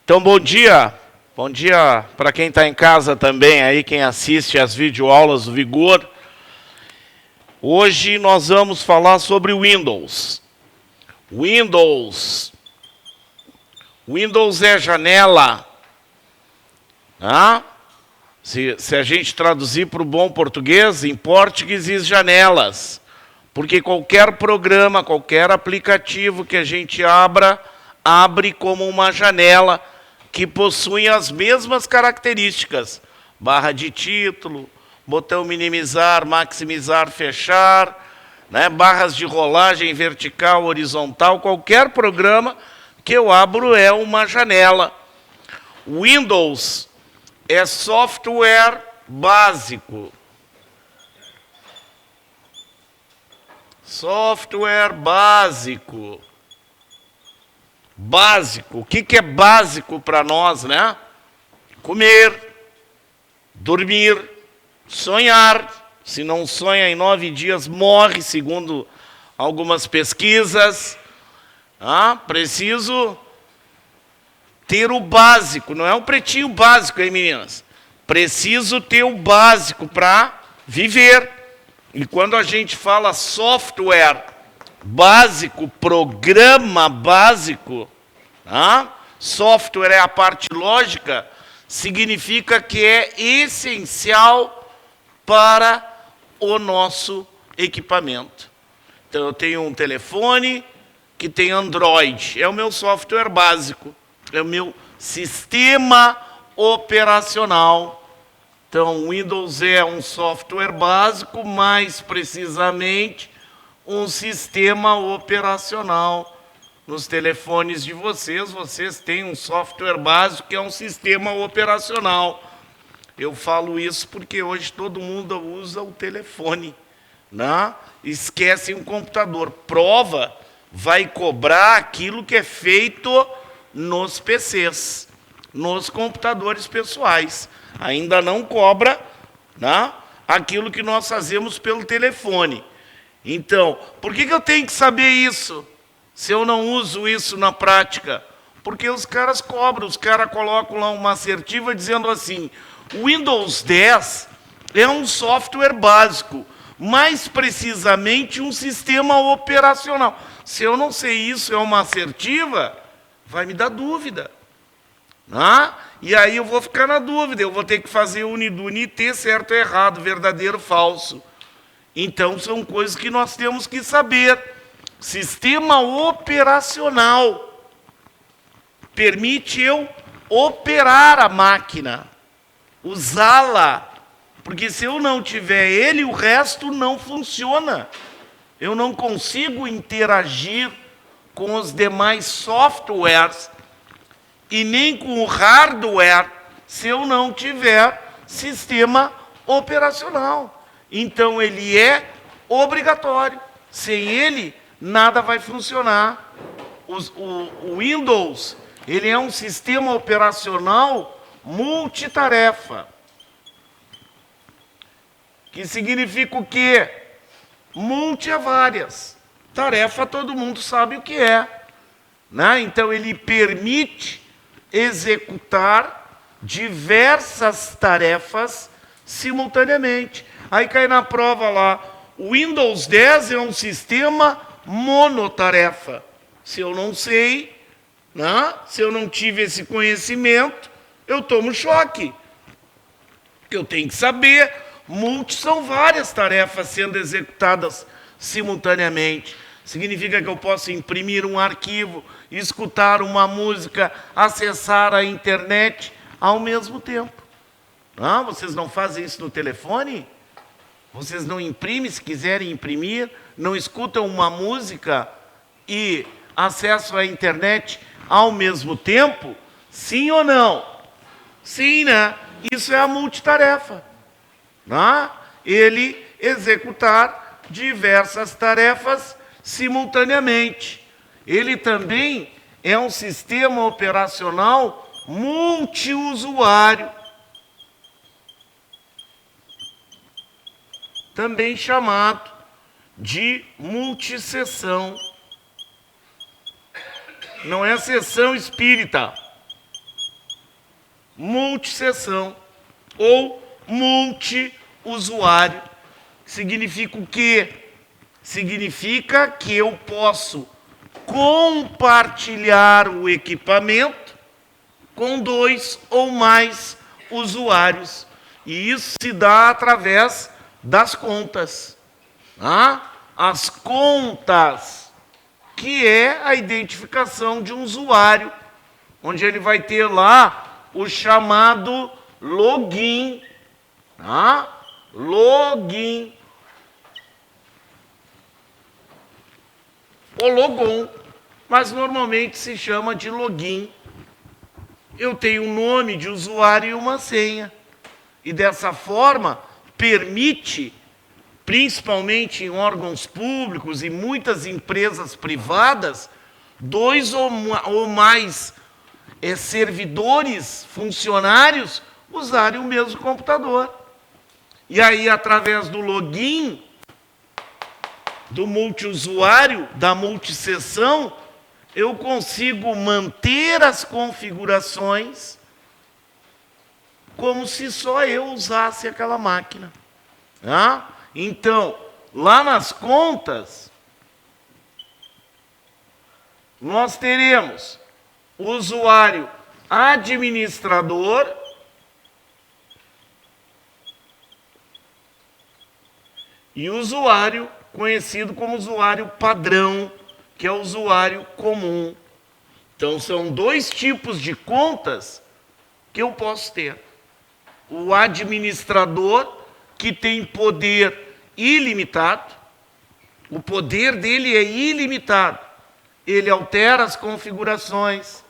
Então, bom dia. Bom dia para quem está em casa também, aí quem assiste às videoaulas do Vigor. Hoje nós vamos falar sobre Windows. Windows é janela. Se a gente traduzir para o bom português, em português diz janelas. Porque qualquer programa, qualquer aplicativo que a gente abre como uma janela que possui as mesmas características. Barra de título, botão minimizar, maximizar, fechar, né? Barras de rolagem vertical, horizontal. Qualquer programa que eu abro é uma janela. Windows é software básico. Software básico. Básico. O que é básico para nós, né? Comer, dormir, sonhar. Se não sonha em 9 dias, morre, segundo algumas pesquisas. Preciso ter o básico. Não é um pretinho básico, hein, meninas? Preciso ter o básico para viver. E quando a gente fala software básico, programa básico, software é a parte lógica, significa que é essencial para o nosso equipamento. Então, eu tenho um telefone que tem Android, é o meu software básico, é o meu sistema operacional. Então, Windows é um software básico, mais precisamente, um sistema operacional. Nos telefones de vocês têm um software básico que é um sistema operacional. Eu falo isso porque hoje todo mundo usa o telefone, né? Esquece um computador. Prova vai cobrar aquilo que é feito nos PCs, nos computadores pessoais. Ainda não cobra, né, aquilo que nós fazemos pelo telefone. Então, por que eu tenho que saber isso, se eu não uso isso na prática? Porque os caras cobram, os caras colocam lá uma assertiva dizendo assim, Windows 10 é um software básico, mais precisamente um sistema operacional. Se eu não sei isso, é uma assertiva, vai me dar dúvida. E aí eu vou ficar na dúvida, eu vou ter que fazer UNIT, certo ou errado, verdadeiro ou falso. Então, são coisas que nós temos que saber. Sistema operacional permite eu operar a máquina, usá-la, porque se eu não tiver ele, o resto não funciona. Eu não consigo interagir com os demais softwares e nem com o hardware se eu não tiver sistema operacional. Então, ele é obrigatório. Sem ele, nada vai funcionar. O Windows, ele é um sistema operacional multitarefa. Que significa o quê? Multi é várias. Tarefa, todo mundo sabe o que é. Então, ele permite executar diversas tarefas simultaneamente. Aí cai na prova lá, o Windows 10 é um sistema monotarefa. Se eu não sei, se eu não tive esse conhecimento, eu tomo choque. Eu tenho que saber, multi são várias tarefas sendo executadas simultaneamente. Significa que eu posso imprimir um arquivo, escutar uma música, acessar a internet ao mesmo tempo. Vocês não fazem isso no telefone? Vocês não imprimem se quiserem imprimir? Não escutam uma música e acessam a internet ao mesmo tempo? Sim ou não? Sim, né? Isso é a multitarefa. Ele executar diversas tarefas simultaneamente. Ele também é um sistema operacional multiusuário, também chamado de multisseção. Não é sessão espírita. multisseção ou multiusuário. Significa o quê? Significa que eu posso compartilhar o equipamento com 2 ou mais usuários. E isso se dá através das contas. As contas, que é a identificação de um usuário, onde ele vai ter lá o chamado login. Login. Ou logon, mas normalmente se chama de login. Eu tenho um nome de usuário e uma senha. E dessa forma, permite, principalmente em órgãos públicos e muitas empresas privadas, 2 ou mais servidores, funcionários, usarem o mesmo computador. E aí, através do login, do multiusuário, da multisseção, eu consigo manter as configurações como se só eu usasse aquela máquina. Então, lá nas contas, nós teremos o usuário administrador e o usuário conhecido como usuário padrão, que é o usuário comum. Então, são 2 tipos de contas que eu posso ter. O administrador, que tem poder ilimitado, o poder dele é ilimitado. Ele altera as configurações,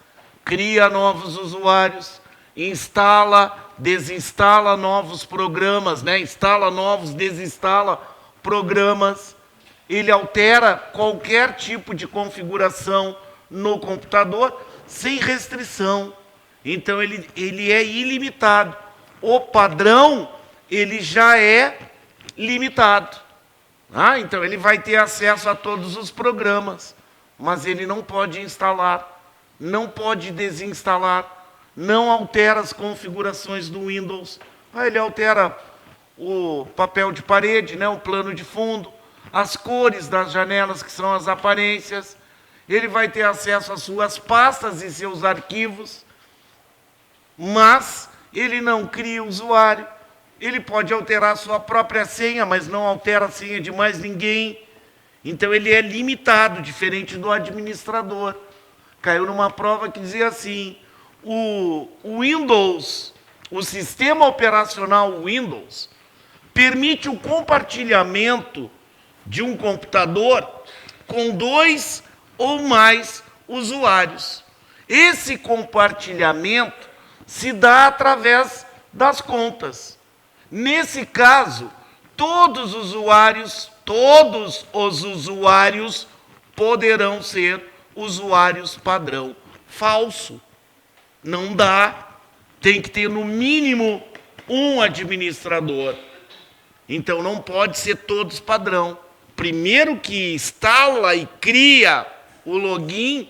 cria novos usuários, instala, desinstala novos programas, instala novos, desinstala programas. Ele altera qualquer tipo de configuração no computador sem restrição. Então, ele é ilimitado. O padrão, ele já é limitado. Então, ele vai ter acesso a todos os programas, mas ele não pode instalar, não pode desinstalar, não altera as configurações do Windows. Ele altera o papel de parede, o plano de fundo, as cores das janelas, que são as aparências. Ele vai ter acesso às suas pastas e seus arquivos, mas ele não cria usuário. Ele pode alterar a sua própria senha, mas não altera a senha de mais ninguém. Então, ele é limitado, diferente do administrador. Caiu numa prova que dizia assim: o Windows, o sistema operacional Windows, permite o compartilhamento de um computador com 2 ou mais usuários. Esse compartilhamento se dá através das contas. Nesse caso, todos os usuários poderão ser usuários padrão. Falso. Não dá. Tem que ter, no mínimo, um administrador. Então, não pode ser todos padrão. Primeiro que instala e cria o login,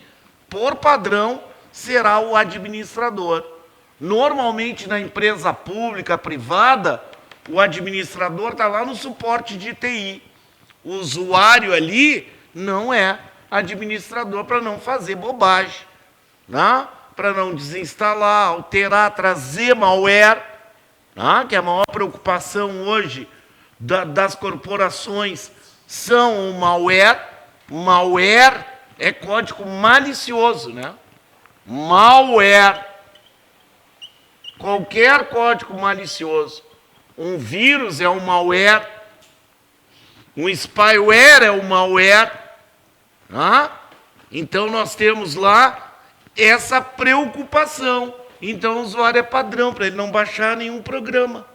por padrão, será o administrador. Normalmente, na empresa pública, privada, o administrador está lá no suporte de TI. O usuário ali não é administrador, para não fazer bobagem, para não desinstalar, alterar, trazer malware, que é a maior preocupação hoje das corporações são o malware. Malware é código malicioso, Malware. Qualquer código malicioso. Um vírus é um malware. Um spyware é um malware. Então, nós temos lá essa preocupação. Então, o usuário é padrão, para ele não baixar nenhum programa.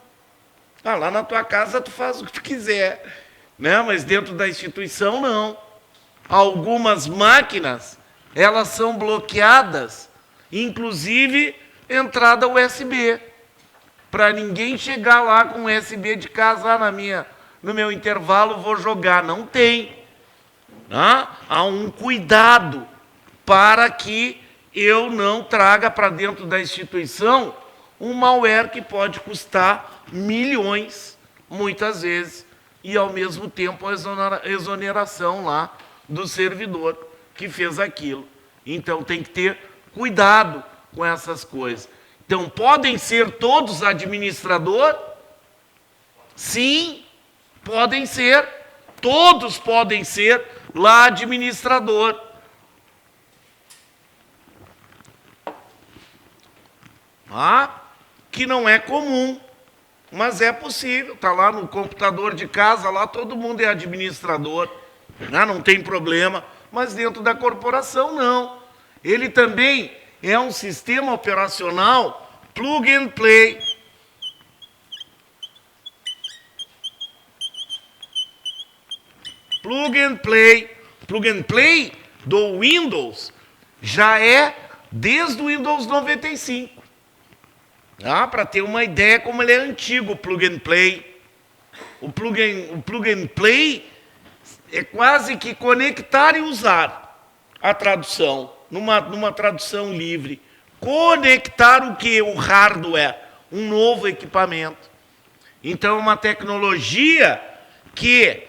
Lá na tua casa, tu faz o que tu quiser. Mas dentro da instituição, não. Algumas máquinas, elas são bloqueadas, inclusive entrada USB, para ninguém chegar lá com USB de casa, no meu intervalo vou jogar. Não tem. Há um cuidado para que eu não traga para dentro da instituição um malware que pode custar milhões, muitas vezes, e ao mesmo tempo a exoneração lá do servidor que fez aquilo. Então tem que ter cuidado com essas coisas. Então podem ser todos administrador? Sim, podem ser. Todos podem ser lá administrador. Que não é comum, mas é possível. Está lá no computador de casa, lá todo mundo é administrador, né? Não tem problema, mas dentro da corporação não. Ele também é um sistema operacional plug and play. Plug and play. Plug and play do Windows já é desde o Windows 95. Para ter uma ideia como ele é antigo, o plug and play. O plug and play é quase que conectar e usar a tradução, numa tradução livre. Conectar o que? O hardware, um novo equipamento. Então é uma tecnologia que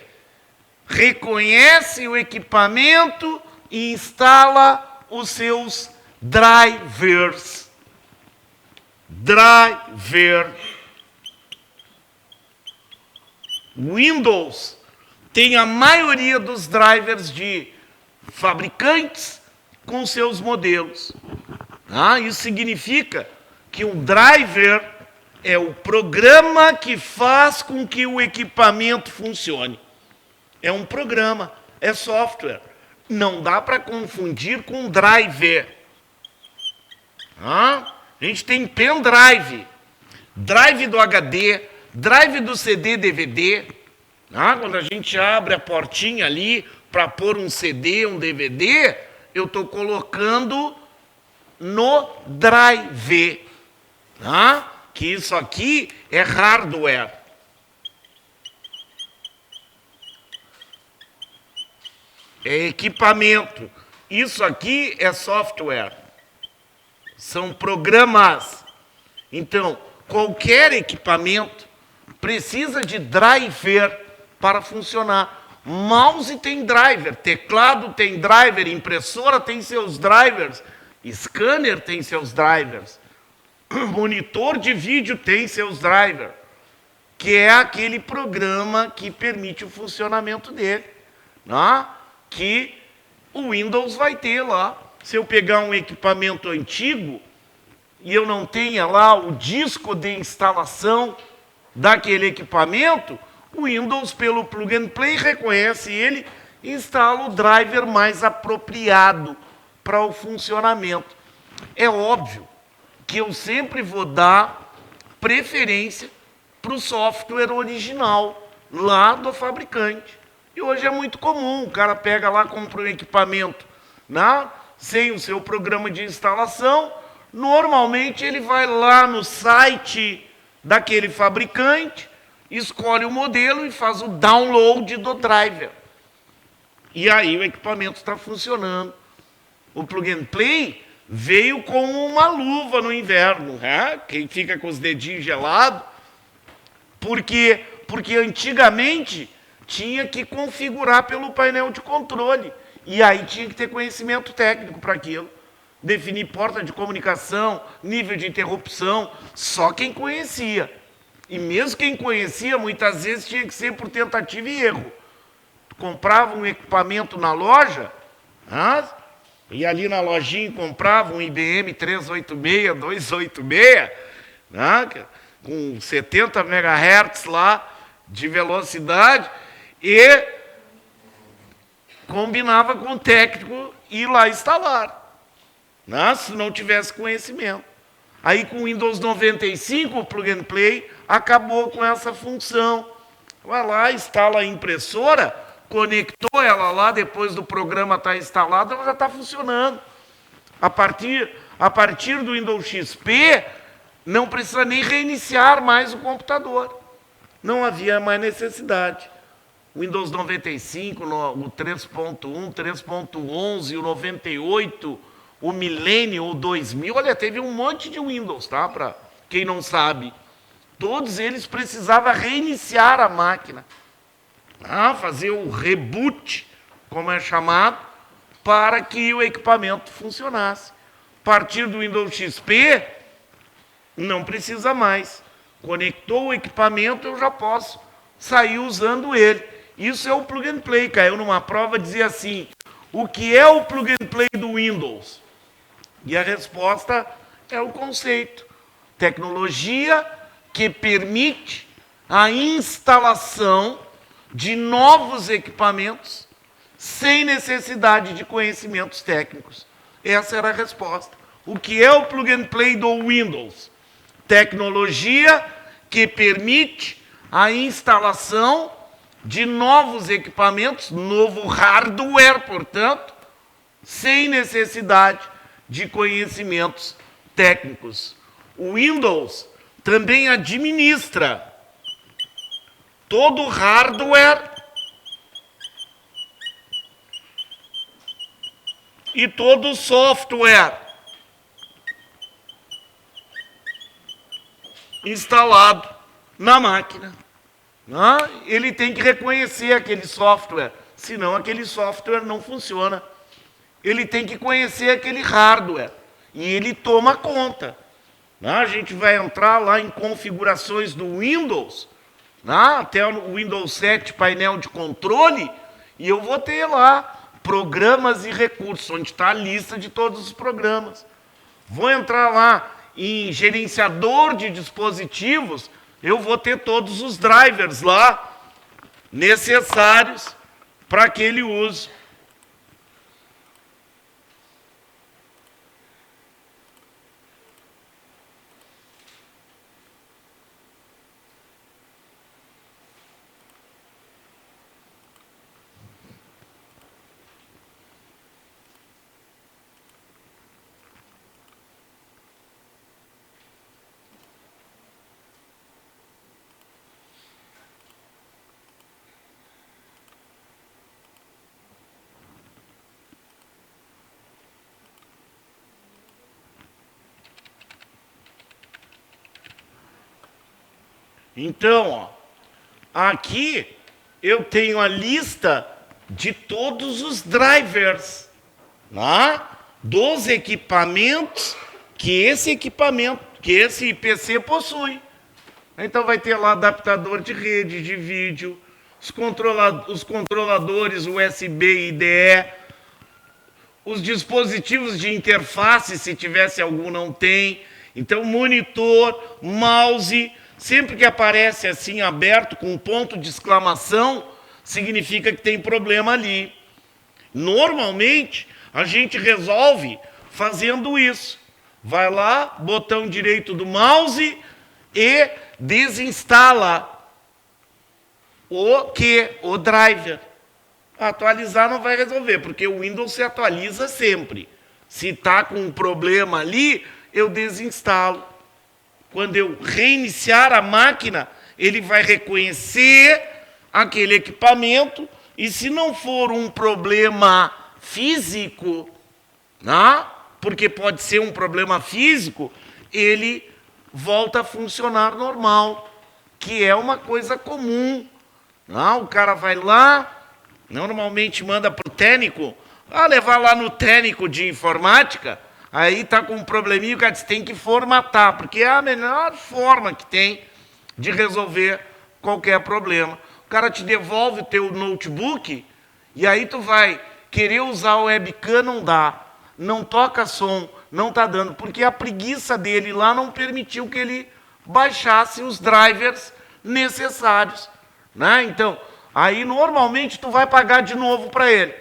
reconhece o equipamento e instala os seus drivers. Windows tem a maioria dos drivers de fabricantes com seus modelos. Isso significa que um driver é o programa que faz com que o equipamento funcione. É um programa, é software. Não dá para confundir com driver. A gente tem pendrive, drive do HD, drive do CD, DVD. Quando a gente abre a portinha ali para pôr um CD, um DVD, eu estou colocando no drive. Que isso aqui é hardware. É equipamento. Isso aqui é software. São programas. Então, qualquer equipamento precisa de driver para funcionar. Mouse tem driver, teclado tem driver, impressora tem seus drivers, scanner tem seus drivers, monitor de vídeo tem seus drivers, que é aquele programa que permite o funcionamento dele, que o Windows vai ter lá. Se eu pegar um equipamento antigo e eu não tenha lá o disco de instalação daquele equipamento, o Windows, pelo plug and play, reconhece ele e instala o driver mais apropriado para o funcionamento. É óbvio que eu sempre vou dar preferência para o software original, lá do fabricante. E hoje é muito comum, o cara pega lá, compra um equipamento, sem o seu programa de instalação, normalmente ele vai lá no site daquele fabricante, escolhe o modelo e faz o download do driver. E aí o equipamento está funcionando. O plug and play veio como uma luva no inverno. Quem fica com os dedinhos gelados, porque antigamente tinha que configurar pelo painel de controle. E aí tinha que ter conhecimento técnico para aquilo. Definir porta de comunicação, nível de interrupção, só quem conhecia. E mesmo quem conhecia, muitas vezes tinha que ser por tentativa e erro. Tu comprava um equipamento na loja, e ali na lojinha comprava um IBM 386, 286, com 70 MHz lá de velocidade, e combinava com o técnico ir lá instalar, se não tivesse conhecimento. Aí com o Windows 95, o plug and play acabou com essa função. Vai lá, instala a impressora, conectou ela lá, depois do programa estar instalado, ela já está funcionando. A partir do Windows XP, não precisa nem reiniciar mais o computador. Não havia mais necessidade. O Windows 95, o 3.1, 3.11, o 98, o Millennium, o 2000, olha, teve um monte de Windows, para quem não sabe. Todos eles precisavam reiniciar a máquina. Fazer o reboot, como é chamado, para que o equipamento funcionasse. A partir do Windows XP, não precisa mais. Conectou o equipamento, eu já posso sair usando ele. Isso é o plug and play. Caiu numa prova, dizia assim, o que é o plug and play do Windows? E a resposta é o conceito. Tecnologia que permite a instalação de novos equipamentos sem necessidade de conhecimentos técnicos. Essa era a resposta. O que é o plug and play do Windows? Tecnologia que permite a instalação de novos equipamentos, novo hardware, portanto, sem necessidade de conhecimentos técnicos. O Windows também administra todo o hardware e todo o software instalado na máquina. Ele tem que reconhecer aquele software, senão aquele software não funciona. Ele tem que conhecer aquele hardware e ele toma conta. A gente vai entrar lá em configurações do Windows, até o Windows 7 painel de controle, e eu vou ter lá programas e recursos, onde está a lista de todos os programas. Vou entrar lá em gerenciador de dispositivos, eu vou ter todos os drivers lá necessários para aquele uso. Então, aqui eu tenho a lista de todos os drivers, dos equipamentos que esse PC possui. Então vai ter lá adaptador de rede, de vídeo, os controladores USB IDE, os dispositivos de interface, se tivesse algum, não tem. Então, monitor, mouse. Sempre que aparece assim aberto com um ponto de exclamação, significa que tem problema ali. Normalmente, a gente resolve fazendo isso. Vai lá, botão direito do mouse e desinstala o driver. Atualizar não vai resolver, porque o Windows se atualiza sempre. Se está com um problema ali, eu desinstalo. Quando eu reiniciar a máquina, ele vai reconhecer aquele equipamento e se não for um problema físico, porque pode ser um problema físico, ele volta a funcionar normal, que é uma coisa comum. O cara vai lá, normalmente manda para o técnico, levar lá no técnico de informática. Aí está com um probleminha, o cara diz, tem que formatar, porque é a melhor forma que tem de resolver qualquer problema. O cara te devolve o teu notebook, e aí tu vai querer usar o webcam, não dá. Não toca som, não está dando, porque a preguiça dele lá não permitiu que ele baixasse os drivers necessários. Então, aí normalmente tu vai pagar de novo para ele.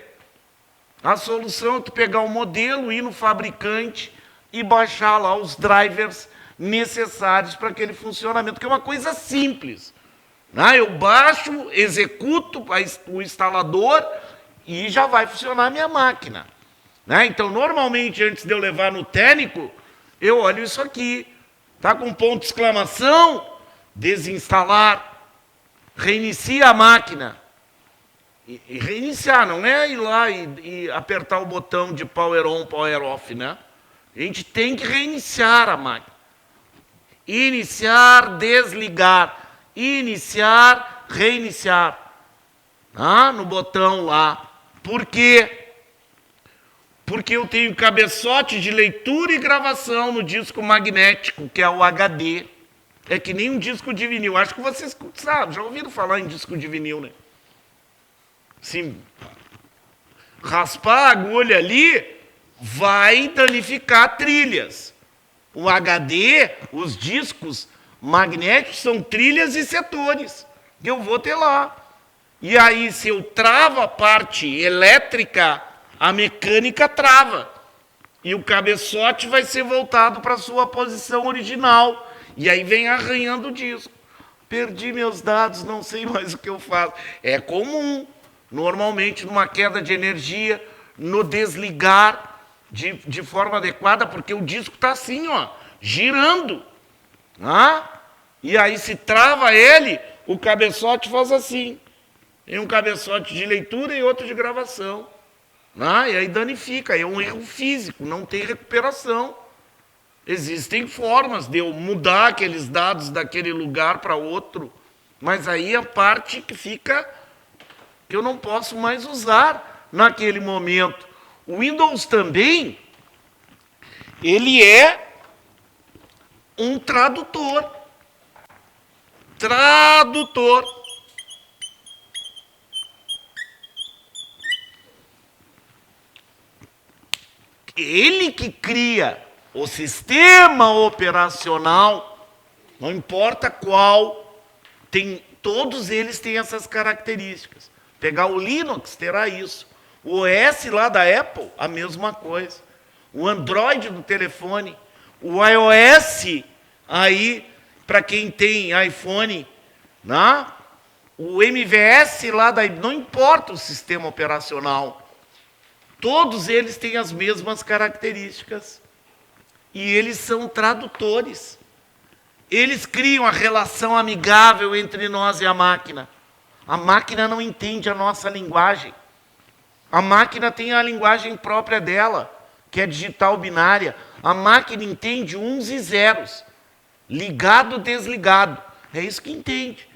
A solução é tu pegar o modelo, ir no fabricante e baixar lá os drivers necessários para aquele funcionamento, que é uma coisa simples. Eu baixo, executo o instalador e já vai funcionar a minha máquina. Então, normalmente, antes de eu levar no técnico, eu olho isso aqui. Está com ponto de exclamação, desinstalar, reinicia a máquina. E reiniciar, não é ir lá e apertar o botão de power on, power off, A gente tem que reiniciar a máquina. iniciar, desligar, iniciar, reiniciar. No botão lá. Por quê? Porque eu tenho cabeçote de leitura e gravação no disco magnético, que é o HD. É que nem um disco de vinil. Acho que vocês sabem, já ouviram falar em disco de vinil, né? Sim. Raspar a agulha ali vai danificar trilhas. O HD, os discos magnéticos são trilhas e setores, que eu vou ter lá. E aí, se eu travo a parte elétrica, a mecânica trava. E o cabeçote vai ser voltado para a sua posição original. E aí vem arranhando o disco. Perdi meus dados, não sei mais o que eu faço. É comum, normalmente, numa queda de energia, no desligar de forma adequada, porque o disco está assim, ó, girando. E aí se trava ele, o cabeçote faz assim. Tem um cabeçote de leitura e outro de gravação. E aí danifica, é um erro físico, não tem recuperação. Existem formas de eu mudar aqueles dados daquele lugar para outro, mas aí a parte que fica, que eu não posso mais usar naquele momento. O Windows também, ele é um tradutor. Tradutor. Ele que cria o sistema operacional, não importa qual, todos eles têm essas características. Pegar o Linux terá isso. O OS lá da Apple, a mesma coisa. O Android do telefone. O iOS, aí, para quem tem iPhone, o MVS lá da... Não importa o sistema operacional. Todos eles têm as mesmas características. E eles são tradutores. Eles criam a relação amigável entre nós e a máquina. A máquina não entende a nossa linguagem. A máquina tem a linguagem própria dela, que é digital binária. A máquina entende uns e zeros. Ligado, desligado. É isso que entende.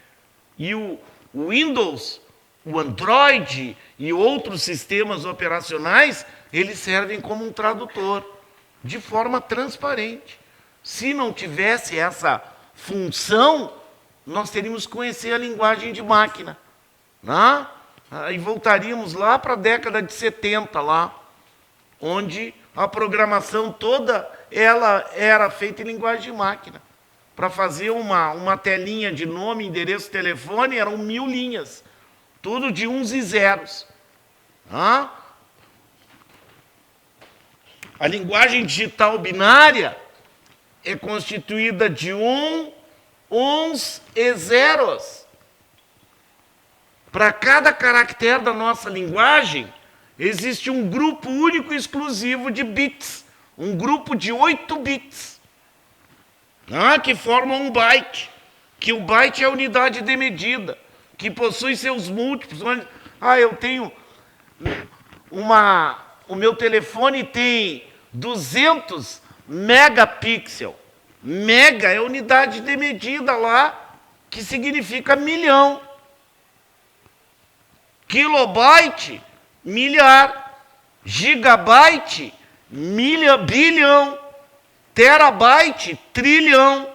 E o Windows, o Android e outros sistemas operacionais, eles servem como um tradutor, de forma transparente. Se não tivesse essa função, nós teríamos que conhecer a linguagem de máquina. Aí voltaríamos lá para a década de 70, lá, onde a programação toda ela era feita em linguagem de máquina. Para fazer uma telinha de nome, endereço, telefone, eram 1000 linhas. Tudo de uns e zeros. A linguagem digital binária é constituída de uns e zeros. Para cada caractere da nossa linguagem, existe um grupo único e exclusivo de bits. Um grupo de 8 bits. Que formam um byte. Que o byte é a unidade de medida. Que possui seus múltiplos. Eu tenho o meu telefone tem 200 megapixels. Mega é a unidade de medida lá, que significa milhão. Kilobyte, milhar. Gigabyte, bilhão. Terabyte, trilhão.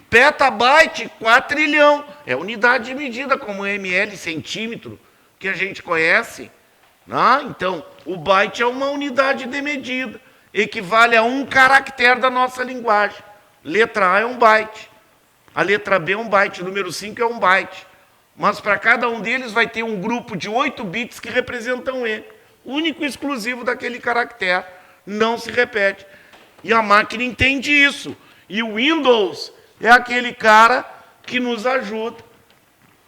Petabyte, quatrilhão. É unidade de medida, como ml, centímetro, que a gente conhece. Então, o byte é uma unidade de medida. Equivale a um caractere da nossa linguagem. Letra A é um byte. A letra B é um byte. O número 5 é um byte. Mas para cada um deles vai ter um grupo de 8 bits que representam ele. Único e exclusivo daquele caractere. Não se repete. E a máquina entende isso. E o Windows é aquele cara que nos ajuda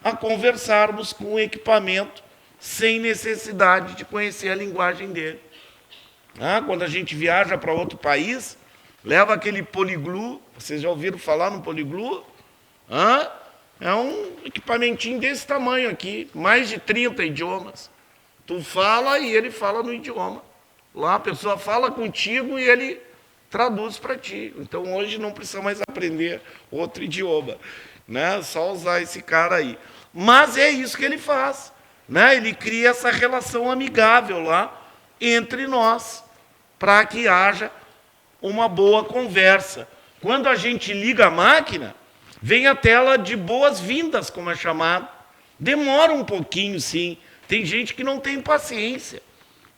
a conversarmos com o equipamento sem necessidade de conhecer a linguagem dele. Quando a gente viaja para outro país, leva aquele Poliglu. Vocês já ouviram falar no Poliglu? É um equipamentinho desse tamanho aqui, mais de 30 idiomas. Tu fala e ele fala no idioma. Lá a pessoa fala contigo e ele traduz para ti. Então, hoje não precisa mais aprender outro idioma, né? Só usar esse cara aí. Mas é isso que ele faz, né? Ele cria essa relação amigável lá entre nós, para que haja uma boa conversa. Quando a gente liga a máquina, vem a tela de boas-vindas, como é chamado. Demora um pouquinho, sim. Tem gente que não tem paciência,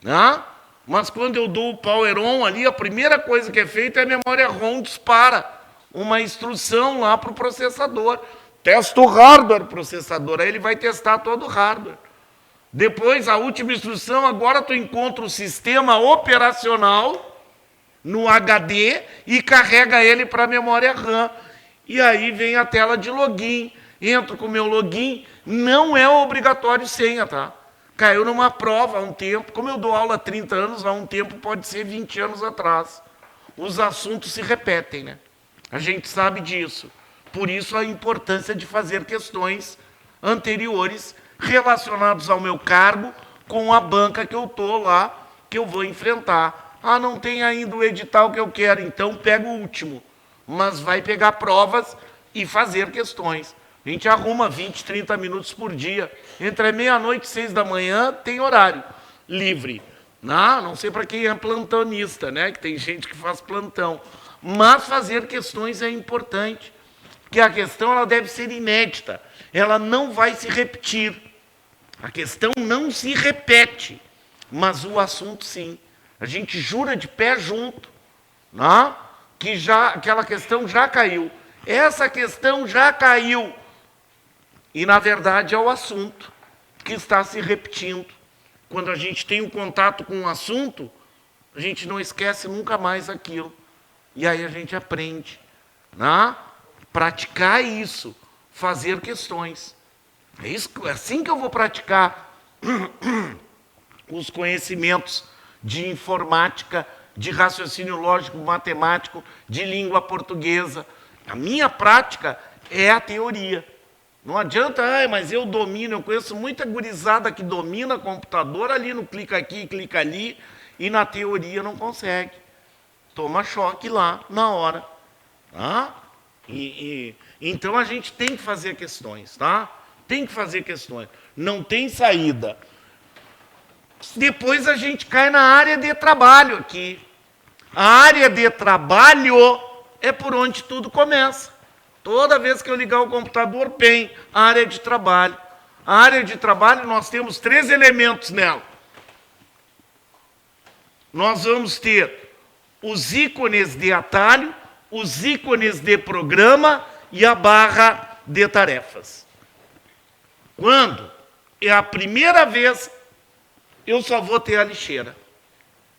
né? Mas quando eu dou o power on ali, a primeira coisa que é feita é a memória ROM dispara uma instrução lá para o processador. Testa o hardware processador, aí ele vai testar todo o hardware. Depois, a última instrução, agora tu encontra o sistema operacional no HD e carrega ele para a memória RAM. E aí vem a tela de login. Entro com o meu login, não é obrigatório senha, tá? Caiu numa prova há um tempo, como eu dou aula há 30 anos, há um tempo pode ser 20 anos atrás. Os assuntos se repetem, né? A gente sabe disso. Por isso a importância de fazer questões anteriores relacionadas ao meu cargo com a banca que eu estou lá, que eu vou enfrentar. Ah, não tem ainda o edital que eu quero, então pega o último. Mas vai pegar provas e fazer questões. A gente arruma 20, 30 minutos por dia. Entre meia-noite e 6 da manhã tem horário livre. Não sei para quem é plantonista, né? Que tem gente que faz plantão. Mas fazer questões é importante. Porque a questão ela deve ser inédita. Ela não vai se repetir. A questão não se repete. Mas o assunto sim. A gente jura de pé junto, né? Que aquela questão já caiu. Essa questão já caiu. E, na verdade, é o assunto que está se repetindo. Quando a gente tem um contato com um assunto, a gente não esquece nunca mais aquilo. E aí a gente aprende, né? Praticar isso, fazer questões. É assim que eu vou praticar os conhecimentos de informática, de raciocínio lógico, matemático, de língua portuguesa. A minha prática é a teoria. Não adianta, mas eu domino, eu conheço muita gurizada que domina computador ali no clica aqui, clica ali, e na teoria não consegue. Toma choque lá, na hora. Tá? Então a gente tem que fazer questões, tá? Tem que fazer questões. Não tem saída. Depois a gente cai na área de trabalho aqui. A área de trabalho é por onde tudo começa. Toda vez que eu ligar o computador, bem, a área de trabalho. A área de trabalho, nós temos 3 elementos nela. Nós vamos ter os ícones de atalho, os ícones de programa e a barra de tarefas. Quando é a primeira vez, eu só vou ter a lixeira.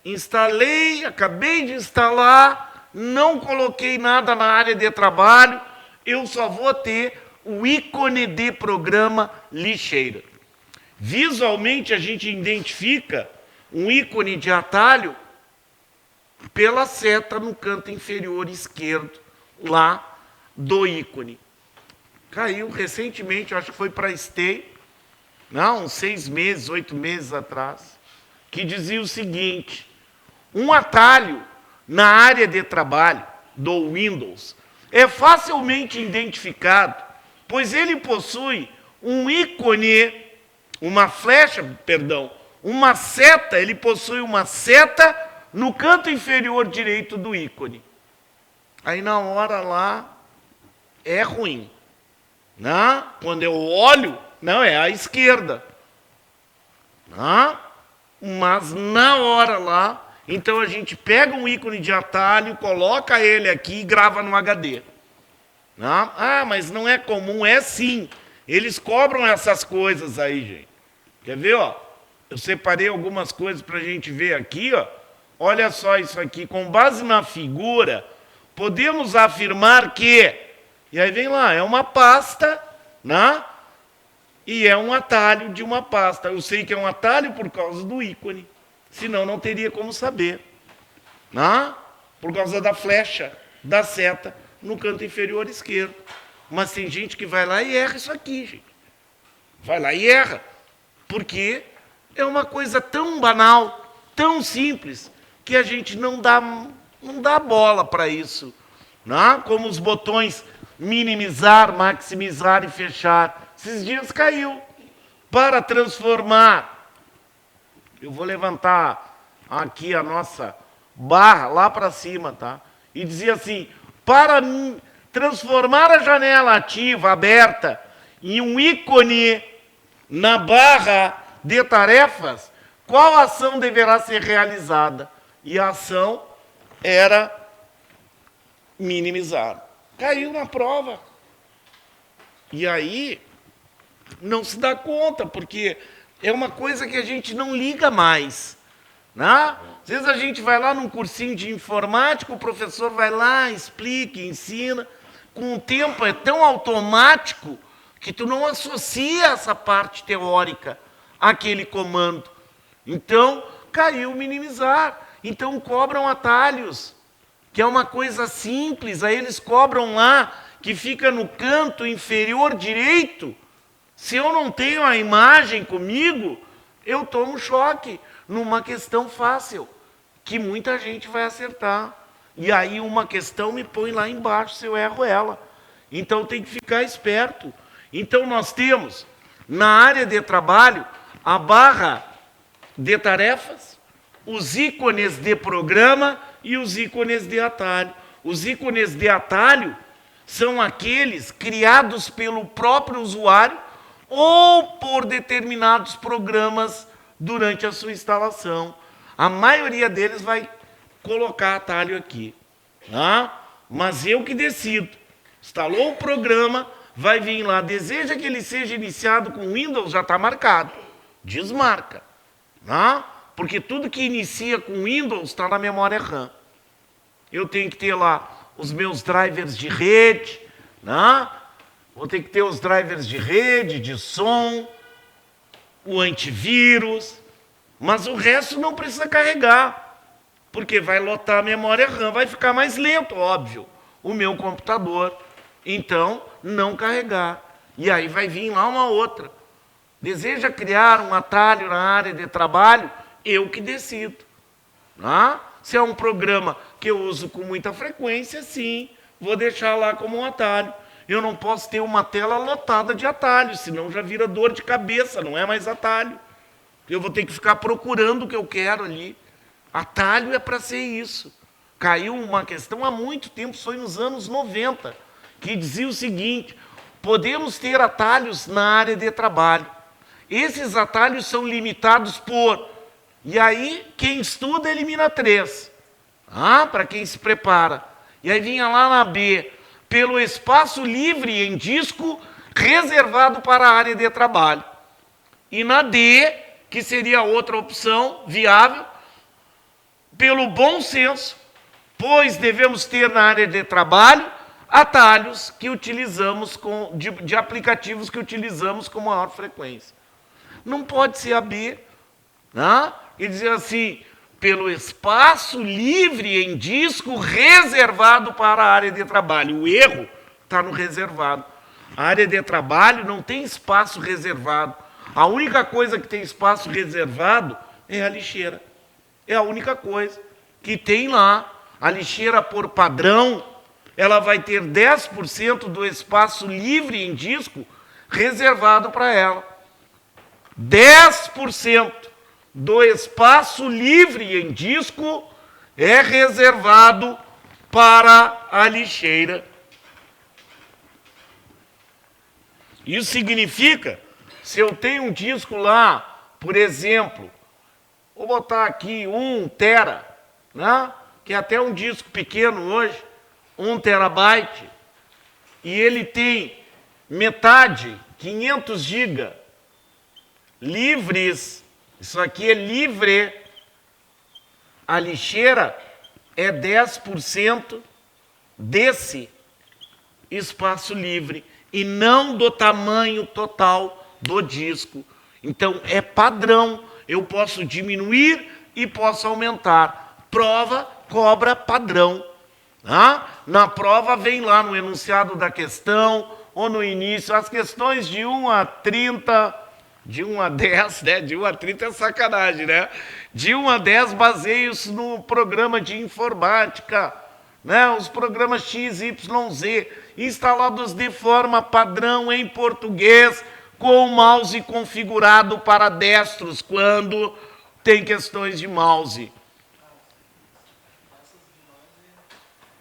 Instalei, acabei de instalar, não coloquei nada na área de trabalho, eu só vou ter o ícone de programa lixeira. Visualmente, a gente identifica um ícone de atalho pela seta no canto inferior esquerdo, lá do ícone. Caiu recentemente, acho que foi para a Stay, uns 6 meses, 8 meses atrás, que dizia o seguinte: um atalho na área de trabalho do Windows é facilmente identificado, pois ele possui um ícone, uma seta, ele possui uma seta no canto inferior direito do ícone. Aí na hora lá é ruim. Né? Quando eu olho, não, é à esquerda. Né? Mas na hora lá, então a gente pega um ícone de atalho, coloca ele aqui e grava no HD. Né? Mas não é comum, é sim. Eles cobram essas coisas aí, gente. Quer ver, ó? Eu separei algumas coisas para a gente ver aqui, ó. Olha só isso aqui. Com base na figura, podemos afirmar que... E aí vem lá, é uma pasta, né? E é um atalho de uma pasta. Eu sei que é um atalho por causa do ícone. Senão não teria como saber. Né? Por causa da flecha, da seta, no canto inferior esquerdo. Mas tem gente que vai lá e erra isso aqui, gente. Vai lá e erra. Porque é uma coisa tão banal, tão simples, que a gente não dá não dá bola para isso. Né? Como os botões minimizar, maximizar e fechar. Esses dias caiu. Para transformar, eu vou levantar aqui a nossa barra lá para cima, tá? E dizia assim, para transformar a janela ativa, aberta, em um ícone na barra de tarefas, qual ação deverá ser realizada? E a ação era minimizar. Caiu na prova. E aí, não se dá conta, porque é uma coisa que a gente não liga mais. Né? Às vezes a gente vai lá num cursinho de informática, o professor vai lá, explica, ensina. Com o tempo é tão automático que tu não associa essa parte teórica àquele comando. Então, caiu minimizar. Então, cobram atalhos, que é uma coisa simples. Aí eles cobram lá, que fica no canto inferior direito. Se eu não tenho a imagem comigo, eu tomo choque numa questão fácil, que muita gente vai acertar. E aí uma questão me põe lá embaixo se eu erro ela. Então tem que ficar esperto. Então nós temos, na área de trabalho, a barra de tarefas, os ícones de programa e os ícones de atalho. Os ícones de atalho são aqueles criados pelo próprio usuário ou por determinados programas durante a sua instalação. A maioria deles vai colocar atalho aqui. Tá? Mas eu que decido. Instalou o programa, vai vir lá, deseja que ele seja iniciado com Windows, já está marcado. Desmarca. Tá? Porque tudo que inicia com Windows está na memória RAM. Eu tenho que ter lá os meus drivers de rede, né? Vou ter que ter os drivers de rede, de som, o antivírus, mas o resto não precisa carregar, porque vai lotar a memória RAM, vai ficar mais lento, óbvio, o meu computador. Então, não carregar. E aí vai vir lá uma outra. Deseja criar um atalho na área de trabalho? Eu que decido. Né? Se é um programa que eu uso com muita frequência, sim, vou deixar lá como um atalho. Eu não posso ter uma tela lotada de atalhos, senão já vira dor de cabeça, não é mais atalho. Eu vou ter que ficar procurando o que eu quero ali. Atalho é para ser isso. Caiu uma questão há muito tempo, foi nos anos 90, que dizia o seguinte, podemos ter atalhos na área de trabalho. Esses atalhos são limitados por... E aí, quem estuda elimina 3. Para quem se prepara. E aí vinha lá na B, pelo espaço livre em disco reservado para a área de trabalho. E na D, que seria outra opção viável, pelo bom senso, pois devemos ter na área de trabalho atalhos que utilizamos de aplicativos que utilizamos com maior frequência. Não pode ser a B, né? E dizer assim, pelo espaço livre em disco reservado para a área de trabalho. O erro está no reservado. A área de trabalho não tem espaço reservado. A única coisa que tem espaço reservado é a lixeira. É a única coisa que tem lá. A lixeira, por padrão, ela vai ter 10% do espaço livre em disco reservado para ela. 10% do espaço livre em disco é reservado para a lixeira. Isso significa, se eu tenho um disco lá, por exemplo, vou botar aqui 1 tera, né? Que é até um disco pequeno hoje, 1 terabyte, e ele tem metade, 500 GB, livres. Isso aqui é livre. A lixeira é 10% desse espaço livre e não do tamanho total do disco. Então, é padrão. Eu posso diminuir e posso aumentar. Prova cobra padrão. Na prova vem lá no enunciado da questão ou no início, as questões de 1 a 30, De 1 a 10, né? De 1 a 30 é sacanagem, né? De 1 a 10 baseio-se no programa de informática, né? Os programas X, Y, Z, instalados de forma padrão em português, com o mouse configurado para destros, quando tem questões de mouse.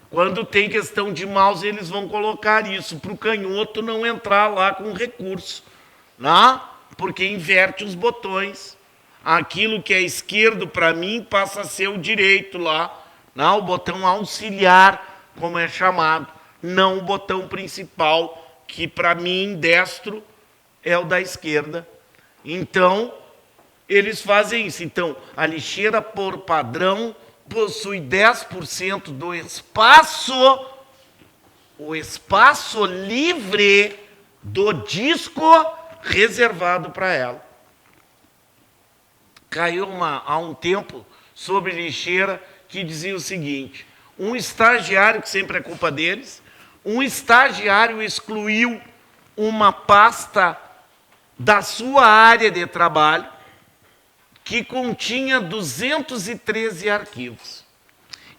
Quando tem questão de mouse, eles vão colocar isso, para o canhoto não entrar lá com recurso, né? Porque inverte os botões. Aquilo que é esquerdo para mim passa a ser o direito lá, né? O botão auxiliar, como é chamado, não o botão principal, que para mim, destro, é o da esquerda. Então, eles fazem isso. Então, a lixeira por padrão possui 10% do espaço, o espaço livre do disco reservado para ela. Caiu há um tempo sobre lixeira que dizia o seguinte: um estagiário, que sempre é culpa deles, um estagiário excluiu uma pasta da sua área de trabalho que continha 213 arquivos.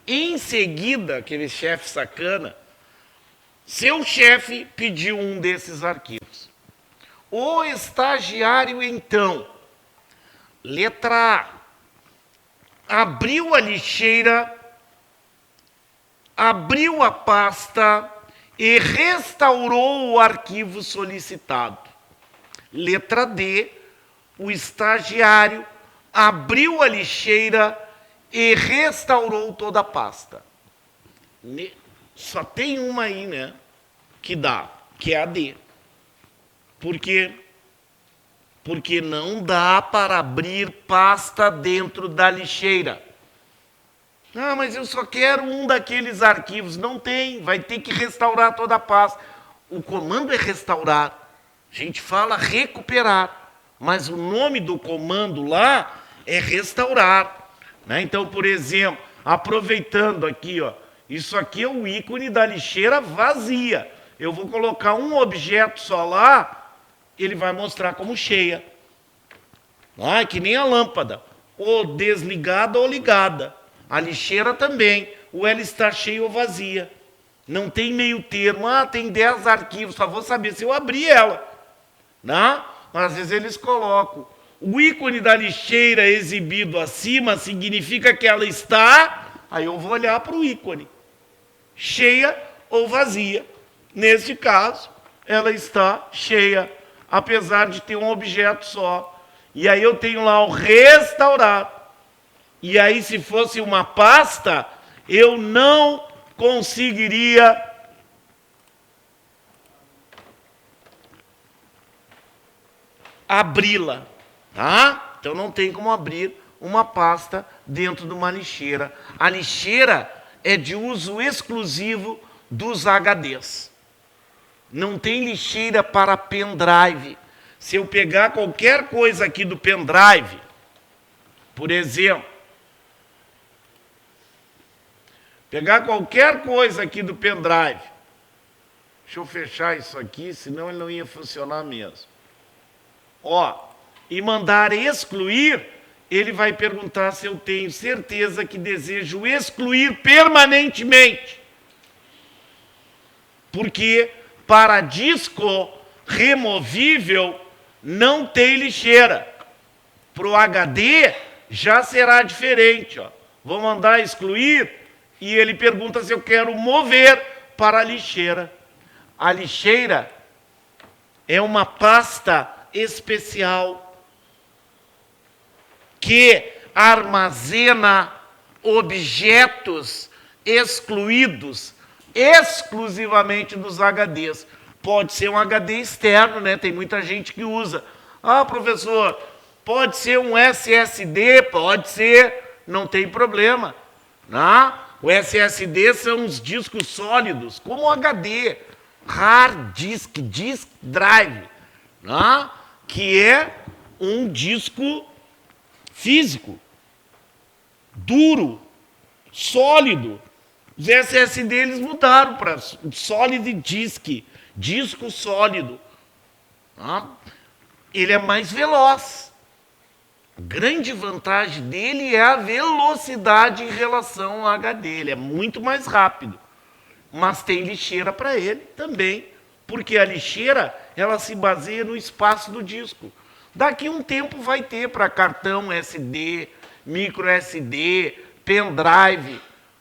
Em seguida, aquele chefe sacana, seu chefe pediu um desses arquivos. O estagiário, então, letra A, abriu a lixeira, abriu a pasta e restaurou o arquivo solicitado. Letra D, o estagiário abriu a lixeira e restaurou toda a pasta. Só tem uma aí, né, que dá, que é a D. Por quê? Porque não dá para abrir pasta dentro da lixeira. Ah, mas eu só quero um daqueles arquivos. Não tem, vai ter que restaurar toda a pasta. O comando é restaurar. A gente fala recuperar, mas o nome do comando lá é restaurar, né? Então, por exemplo, aproveitando aqui, ó, isso aqui é o ícone da lixeira vazia. Eu vou colocar um objeto só lá, ele vai mostrar como cheia. Ah, que nem a lâmpada, ou desligada ou ligada. A lixeira também, ou ela está cheia ou vazia. Não tem meio termo. Ah, tem 10 arquivos, só vou saber se eu abrir ela, né? Mas às vezes eles colocam. O ícone da lixeira exibido acima significa que ela está, aí eu vou olhar para o ícone, cheia ou vazia. Neste caso, ela está cheia, apesar de ter um objeto só. E aí eu tenho lá o restaurar. E aí, se fosse uma pasta, eu não conseguiria abri-la, tá? Então não tem como abrir uma pasta dentro de uma lixeira. A lixeira é de uso exclusivo dos HDs. Não tem lixeira para pendrive. Se eu pegar qualquer coisa aqui do pendrive, por exemplo, pegar qualquer coisa aqui do pendrive, deixa eu fechar isso aqui, senão ele não ia funcionar mesmo. Ó, e mandar excluir, ele vai perguntar se eu tenho certeza que desejo excluir permanentemente. Porque para disco removível não tem lixeira. Para o HD já será diferente. Ó. Vou mandar excluir e ele pergunta se eu quero mover para a lixeira. A lixeira é uma pasta especial que armazena objetos excluídos exclusivamente dos HDs. Pode ser um HD externo, né? Tem muita gente que usa. Ah, professor, pode ser um SSD, pode ser, não tem problema. Né? O SSD são os discos sólidos, como o HD, hard disk, disk drive, né? Que é um disco físico, duro, sólido. Os SSD eles mudaram para solid disk, disco sólido. Tá? ele é mais veloz. A grande vantagem dele é a velocidade em relação ao HD. Ele é muito mais rápido. Mas tem lixeira para ele também, porque a lixeira ela se baseia no espaço do disco. Daqui um tempo vai ter para cartão SD, micro SD, pendrive.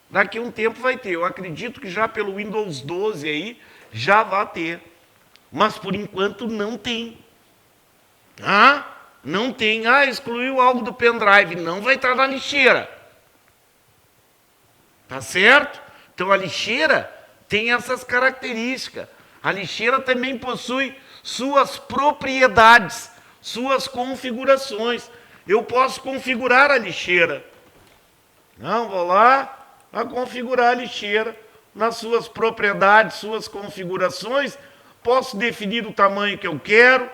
Daqui um tempo vai ter. Eu acredito que já pelo Windows 12 aí já vai ter. Mas por enquanto não tem. Não tem. Excluiu algo do pendrive. Não vai estar na lixeira. Tá certo? Então a lixeira tem essas características. A lixeira também possui suas propriedades, suas configurações. Eu posso configurar a lixeira. Vou lá a configurar a lixeira nas suas propriedades, suas configurações. Posso definir o tamanho que eu quero.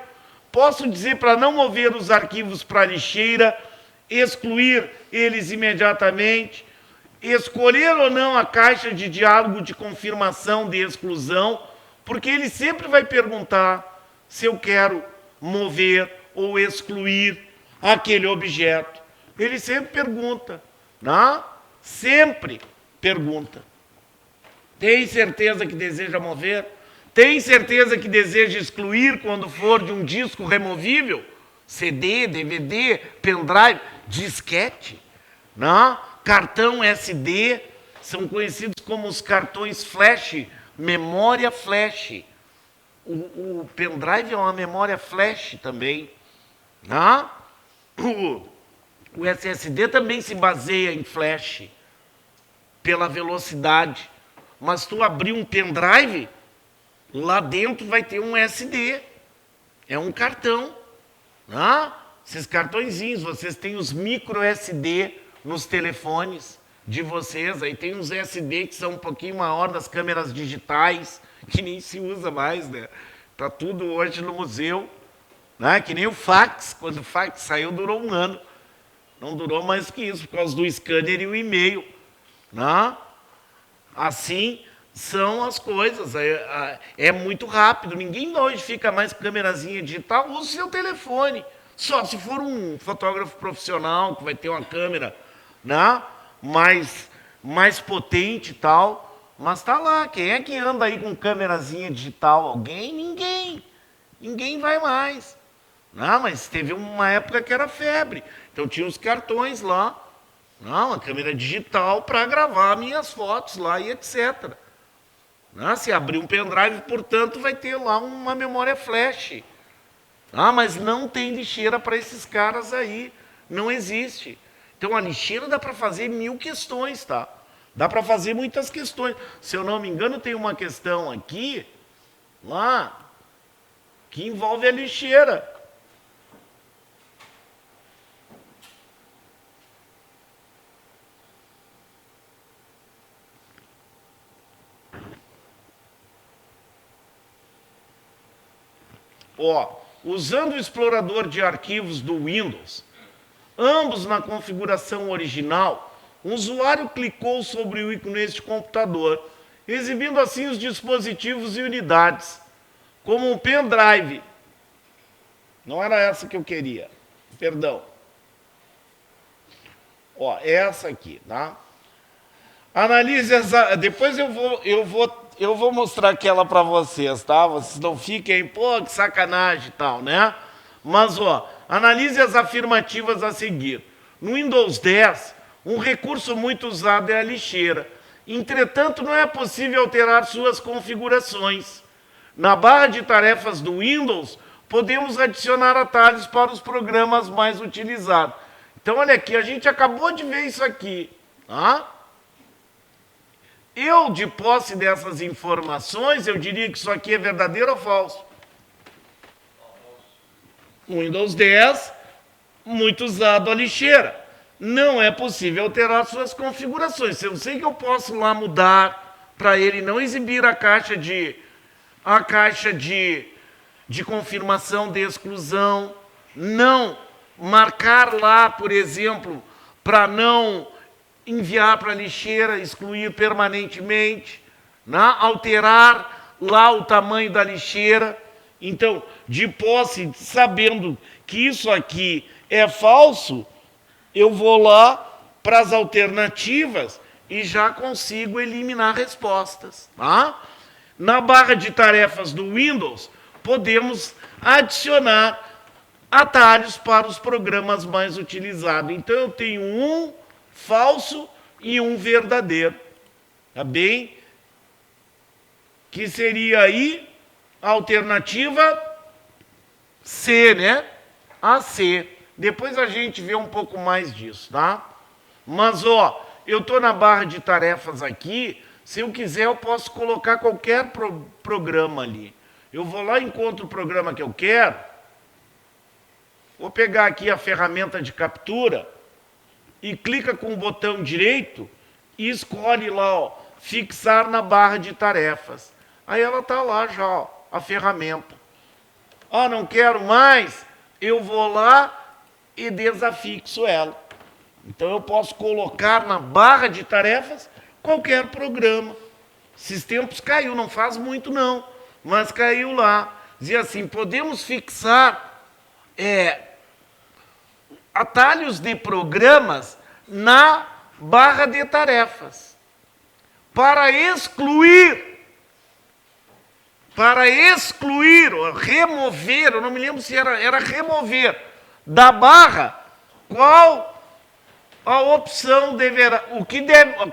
Posso dizer para não mover os arquivos para a lixeira, excluir eles imediatamente. Escolher ou não a caixa de diálogo de confirmação de exclusão, porque ele sempre vai perguntar se eu quero mover ou excluir aquele objeto. Ele sempre pergunta, Sempre pergunta. Tem certeza que deseja mover? Tem certeza que deseja excluir quando for de um disco removível? CD, DVD, pendrive, disquete, cartão SD, são conhecidos como os cartões flash, memória flash. O pendrive é uma memória flash também. O SSD também se baseia em flash, pela velocidade. Mas tu abrir um pendrive, lá dentro vai ter um SD. É um cartão. Esses cartõezinhos, vocês têm os micro SD nos telefones de vocês. Aí tem uns SD que são um pouquinho maior das câmeras digitais, que nem se usa mais, né? Tá tudo hoje no museu. Que nem o fax. Quando o fax saiu, durou 1 ano. Não durou mais que isso, por causa do scanner e o e-mail. Assim são as coisas. É muito rápido. Ninguém hoje fica mais com câmerazinha digital. Usa o seu telefone. Só se for um fotógrafo profissional, que vai ter uma câmera mais potente e tal. Mas tá lá. Quem é que anda aí com câmerazinha digital? Alguém? Ninguém. Ninguém vai mais. Mas teve uma época que era febre. Então tinha os cartões lá, uma câmera digital para gravar minhas fotos lá e etc. Se abrir um pendrive, portanto, vai ter lá uma memória flash. Mas não tem lixeira para esses caras aí. Não existe. Então a lixeira dá para fazer 1000 questões, tá? Dá para fazer muitas questões. Se eu não me engano, tem uma questão aqui, que envolve a lixeira. Usando o explorador de arquivos do Windows, ambos na configuração original, o usuário clicou sobre o ícone deste computador, exibindo assim os dispositivos e unidades, como um pendrive. Não era essa que eu queria, perdão. Essa aqui, Analise essa. Depois eu vou mostrar aquela para vocês, tá? Vocês não fiquem, que sacanagem e tal, né? Mas, analise as afirmativas a seguir. No Windows 10, um recurso muito usado é a lixeira. Entretanto, não é possível alterar suas configurações. Na barra de tarefas do Windows, podemos adicionar atalhos para os programas mais utilizados. Então, olha aqui, a gente acabou de ver isso aqui, Eu, de posse dessas informações, eu diria que isso aqui é verdadeiro ou falso? O Windows 10, muito usado a lixeira. Não é possível alterar suas configurações. Eu sei que eu posso lá mudar para ele não exibir a caixa de confirmação de exclusão, não marcar lá, por exemplo, para não enviar para a lixeira, excluir permanentemente, alterar lá o tamanho da lixeira. Então, de posse, sabendo que isso aqui é falso, eu vou lá para as alternativas e já consigo eliminar respostas. Tá? Na barra de tarefas do Windows, podemos adicionar atalhos para os programas mais utilizados. Então, eu tenho um falso e um verdadeiro. Tá bem? Que seria aí a alternativa C, né? A C. Depois a gente vê um pouco mais disso, tá? Mas, ó, eu estou na barra de tarefas aqui. Se eu quiser, eu posso colocar qualquer programa ali. Eu vou lá e encontro o programa que eu quero. Vou pegar aqui a ferramenta de captura e clica com o botão direito e escolhe lá, ó, fixar na barra de tarefas. Aí ela está lá já, ó, a ferramenta. Ah, não quero mais, eu vou lá e desafixo ela. Então eu posso colocar na barra de tarefas qualquer programa. Esses tempos caiu, não faz muito não, mas caiu lá. Dizia assim, podemos fixar atalhos de programas na barra de tarefas. Para excluir, ou remover, eu não me lembro se era remover da barra, qual a opção deverá,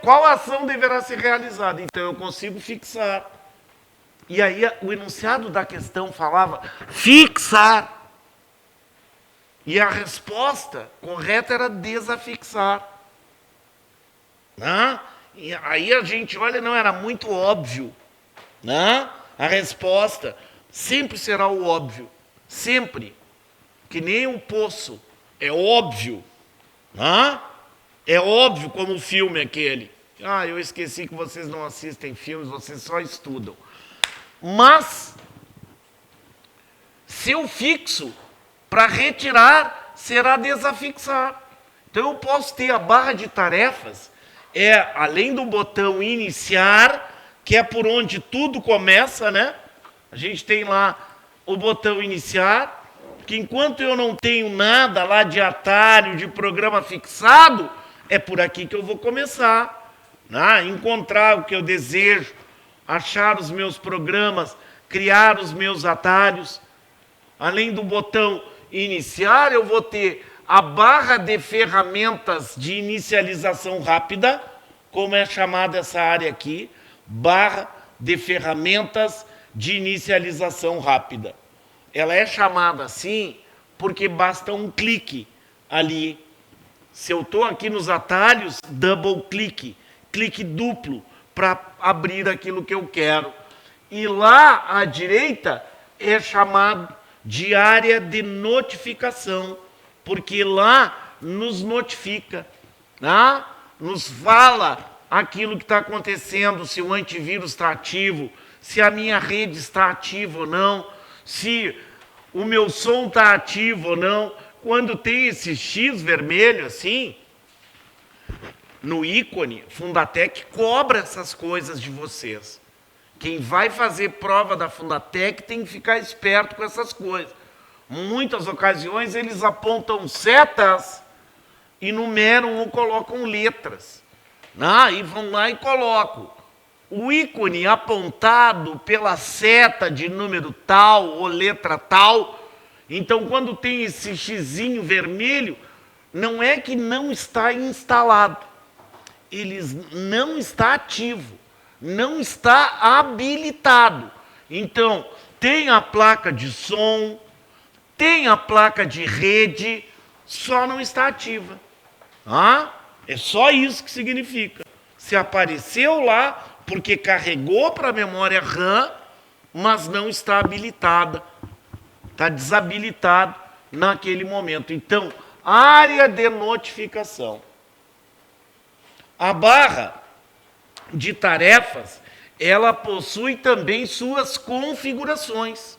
qual ação deverá ser realizada. Então eu consigo fixar. E aí o enunciado da questão falava fixar. E a resposta correta era desafixar. Né? E aí a gente olha, não era muito óbvio. Né? A resposta sempre será o óbvio. Sempre. Que nem um poço. É óbvio. Né? É óbvio como o filme aquele. Ah, eu esqueci que vocês não assistem filmes, vocês só estudam. Mas, se eu fixo, para retirar, será desafixar. Então, eu posso ter a barra de tarefas, além do botão iniciar, que é por onde tudo começa, né? A gente tem lá o botão iniciar, que enquanto eu não tenho nada lá de atalho, de programa fixado, é por aqui que eu vou começar. Né? Encontrar o que eu desejo, achar os meus programas, criar os meus atalhos. Além do botão iniciar, eu vou ter a barra de ferramentas de inicialização rápida, como é chamada essa área aqui, barra de ferramentas de inicialização rápida. Ela é chamada assim porque basta um clique ali. Se eu estou aqui nos atalhos, double clique, clique duplo para abrir aquilo que eu quero. E lá à direita é chamado de área de notificação, porque lá nos notifica, né? Nos fala aquilo que está acontecendo, se o antivírus está ativo, se a minha rede está ativa ou não, se o meu som está ativo ou não. Quando tem esse X vermelho assim, no ícone, Fundatec cobra essas coisas de vocês. Quem vai fazer prova da Fundatec tem que ficar esperto com essas coisas. Muitas ocasiões eles apontam setas e numeram ou colocam letras. E vão lá e colocam. O ícone apontado pela seta de número tal ou letra tal. Então, quando tem esse xizinho vermelho, não é que não está instalado. Ele não está ativo. Não está habilitado. Então, tem a placa de som, tem a placa de rede, só não está ativa. É só isso que significa. Se apareceu lá, porque carregou para a memória RAM, mas não está habilitada. Está desabilitado naquele momento. Então, área de notificação. A barra de tarefas, ela possui também suas configurações.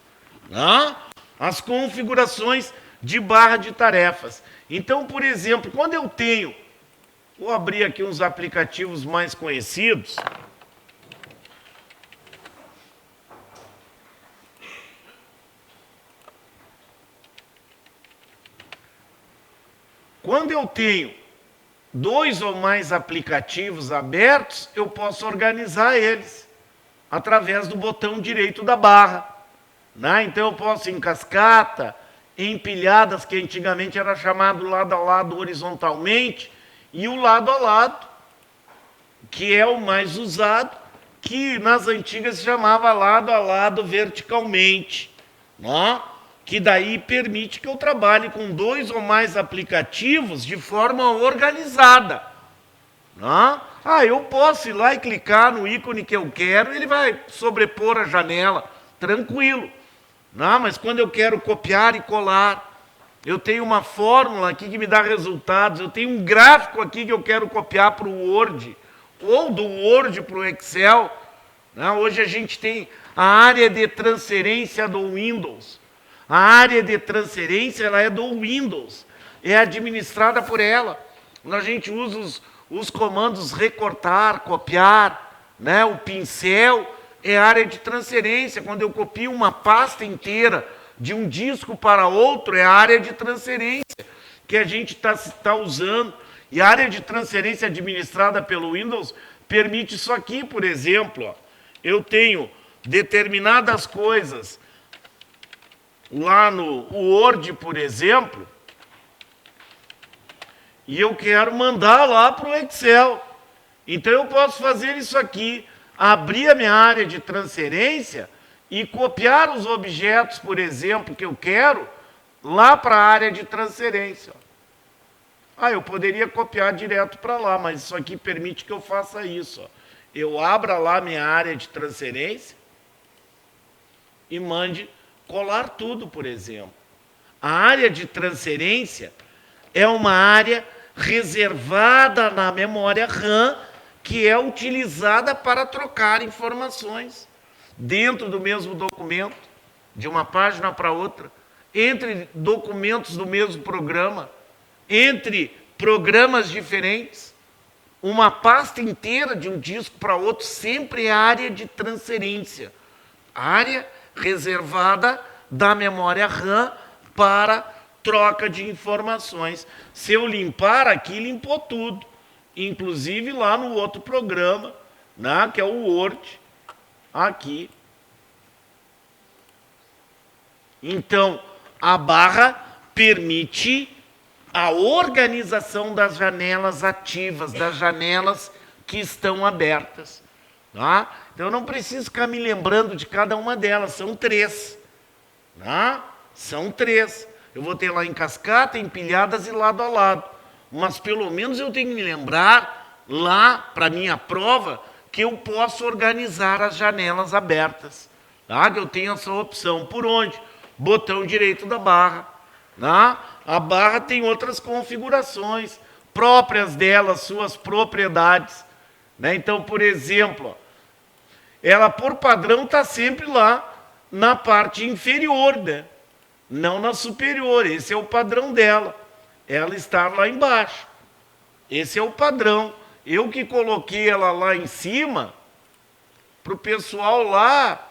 As configurações de barra de tarefas. Então, por exemplo, quando eu tenho... Vou abrir aqui uns aplicativos mais conhecidos. eu tenho 2 ou mais aplicativos abertos, eu posso organizar eles através do botão direito da barra. Né? Então eu posso em cascata, empilhadas, que antigamente era chamado lado a lado horizontalmente, e o lado a lado, que é o mais usado, que nas antigas se chamava lado a lado verticalmente, né? Que daí permite que eu trabalhe com 2 ou mais aplicativos de forma organizada. Né? Eu posso ir lá e clicar no ícone que eu quero, ele vai sobrepor a janela, tranquilo. Não, mas quando eu quero copiar e colar, eu tenho uma fórmula aqui que me dá resultados, eu tenho um gráfico aqui que eu quero copiar para o Word, ou do Word para o Excel. Não, hoje a gente tem a área de transferência do Windows. A área de transferência ela é do Windows, é administrada por ela. Quando a gente usa os comandos recortar, copiar, né, o pincel, é área de transferência. Quando eu copio uma pasta inteira de um disco para outro, é a área de transferência que a gente tá usando. E a área de transferência administrada pelo Windows permite isso aqui, por exemplo. Ó. Eu tenho determinadas coisas lá no Word, por exemplo, e eu quero mandar lá para o Excel. Então eu posso fazer isso aqui, abrir a minha área de transferência e copiar os objetos, por exemplo, que eu quero, lá para a área de transferência. Eu poderia copiar direto para lá, mas isso aqui permite que eu faça isso. Ó. Eu abra lá minha área de transferência e mande colar tudo, por exemplo. A área de transferência é uma área reservada na memória RAM, que é utilizada para trocar informações dentro do mesmo documento, de uma página para outra, entre documentos do mesmo programa, entre programas diferentes. Uma pasta inteira de um disco para outro sempre é área de transferência. Área reservada da memória RAM para troca de informações. Se eu limpar aqui, limpou tudo. Inclusive lá no outro programa, né, que é o Word, aqui. Então, a barra permite a organização das janelas ativas, das janelas que estão abertas. Tá? Então, eu não preciso ficar me lembrando de cada uma delas, são 3. Tá? São 3. Eu vou ter lá em cascata, empilhadas e lado a lado. Mas pelo menos eu tenho que me lembrar lá, para minha prova, que eu posso organizar as janelas abertas. Tá? Que eu tenho essa opção. Por onde? Botão direito da barra. Tá? A barra tem outras configurações próprias dela, suas propriedades. Né? Então, por exemplo, ela por padrão está sempre lá na parte inferior, né? Não na superior. Esse é o padrão dela. Ela está lá embaixo. Esse é o padrão. Eu que coloquei ela lá em cima para o pessoal lá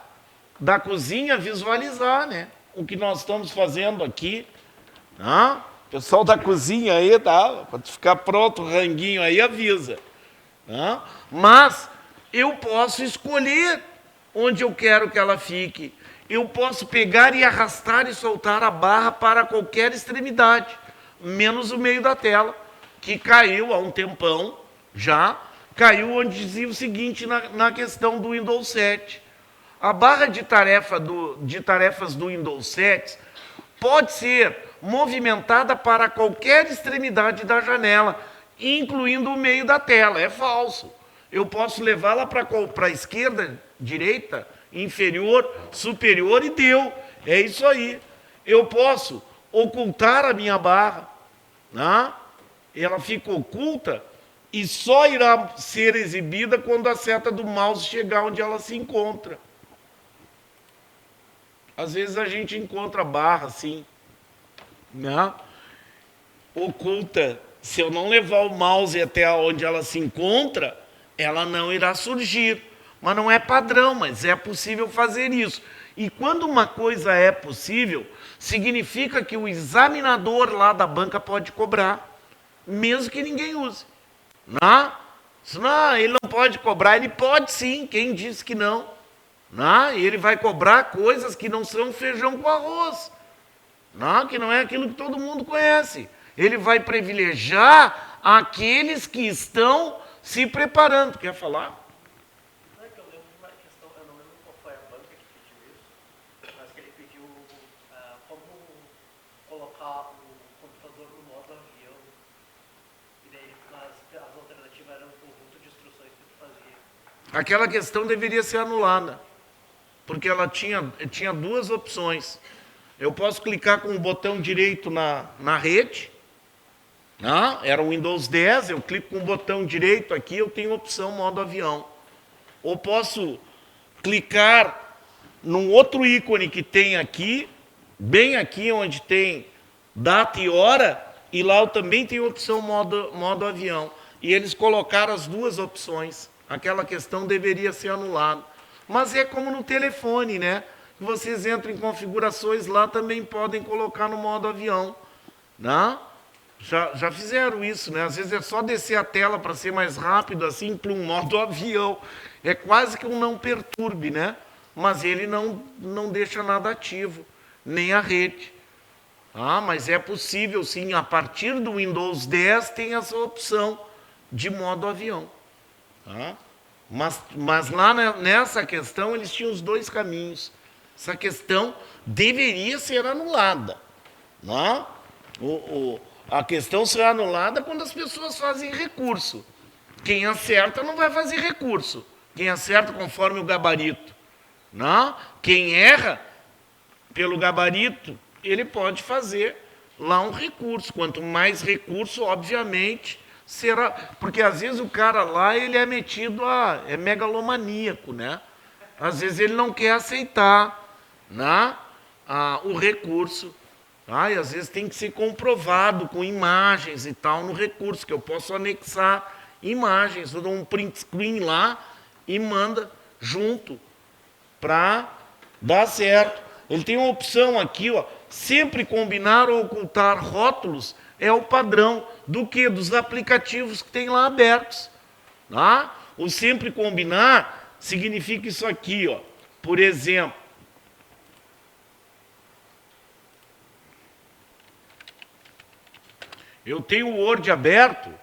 da cozinha visualizar, né? O que nós estamos fazendo aqui. Tá? Pessoal da cozinha aí, tá? Para ficar pronto o ranguinho aí, avisa. Tá? Mas eu posso escolher onde eu quero que ela fique. Eu posso pegar e arrastar e soltar a barra para qualquer extremidade, menos o meio da tela, que caiu há um tempão, já caiu onde dizia o seguinte na questão do Windows 7. A barra de tarefas do Windows 7 pode ser movimentada para qualquer extremidade da janela, incluindo o meio da tela. É falso. Eu posso levá-la para a esquerda, direita, inferior, superior e deu. É isso aí. Eu posso ocultar a minha barra. Né? Ela fica oculta e só irá ser exibida quando a seta do mouse chegar onde ela se encontra. Às vezes a gente encontra a barra assim, né? Oculta. Se eu não levar o mouse até onde ela se encontra, ela não irá surgir. Mas não é padrão, mas é possível fazer isso. E quando uma coisa é possível, significa que o examinador lá da banca pode cobrar. mesmo que ninguém use. Né? Não, ele não pode cobrar, ele pode sim, quem disse que não? Né? Ele vai cobrar coisas que não são feijão com arroz, né? Que não é aquilo que todo mundo conhece. Ele vai privilegiar aqueles que estão se preparando. Quer falar? Não é que eu lembro de uma questão, eu não lembro qual foi a banca que pediu isso, mas que ele pediu como colocar o computador no modo avião. E daí as alternativas eram um conjunto de instruções que tu fazia. Aquela questão deveria ser anulada, porque ela tinha duas opções. Eu posso clicar com o botão direito na rede, né? Era o Windows 10, eu clico com o botão direito aqui, eu tenho a opção modo avião. Ou posso clicar num outro ícone que tem aqui, bem aqui onde tem data e hora, e lá eu também tenho a opção modo avião. E eles colocaram as duas opções. Aquela questão deveria ser anulada. Mas é como no telefone, né? Vocês entram em configurações lá, também podem colocar no modo avião. Né? Já fizeram isso, né? Às vezes é só descer a tela para ser mais rápido, assim, para um modo avião. É quase que um não perturbe, né? Mas ele não deixa nada ativo, nem a rede. Ah, mas é possível, sim, a partir do Windows 10 tem essa opção de modo avião. Tá? Mas lá nessa questão eles tinham os dois caminhos. Essa questão deveria ser anulada. Não? A questão será anulada quando as pessoas fazem recurso. Quem acerta não vai fazer recurso. Quem acerta conforme o gabarito. Não? Quem erra pelo gabarito, ele pode fazer lá um recurso. Quanto mais recurso, obviamente, será... Porque às vezes o cara lá, ele é metido a... é megalomaníaco, né? Às vezes ele não quer aceitar, né? O recurso. E às vezes tem que ser comprovado com imagens e tal no recurso, que eu posso anexar imagens, eu dou um print screen lá e manda junto para dar certo. Ele tem uma opção aqui, ó, sempre combinar ou ocultar rótulos é o padrão do quê? Dos aplicativos que tem lá abertos. Tá? O sempre combinar significa isso aqui, ó. Por exemplo, eu tenho o Word aberto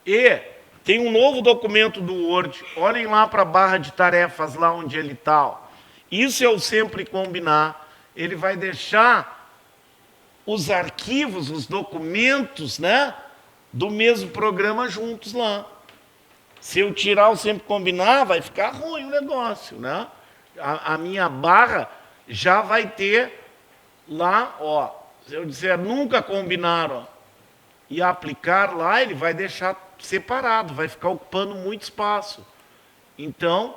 e tem um novo documento do Word. Olhem lá para a barra de tarefas, lá onde ele está. Isso é o sempre combinar. Ele vai deixar os arquivos, os documentos, né, do mesmo programa juntos lá. Se eu tirar o sempre combinar, vai ficar ruim o negócio, né? A minha barra já vai ter lá, ó. Se eu disser nunca combinar, ó, e aplicar lá, ele vai deixar separado, vai ficar ocupando muito espaço. Então,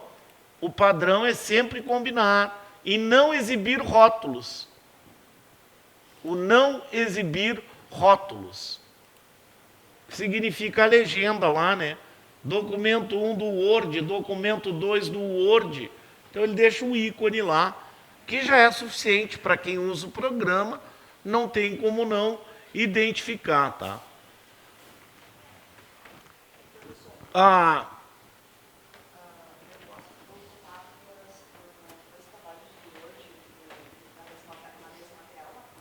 o padrão é sempre combinar e não exibir rótulos. O não exibir rótulos. Significa a legenda lá, né? Documento 1 do Word, documento 2 do Word. Então ele deixa um ícone lá, que já é suficiente para quem usa o programa, não tem como não identificar, tá?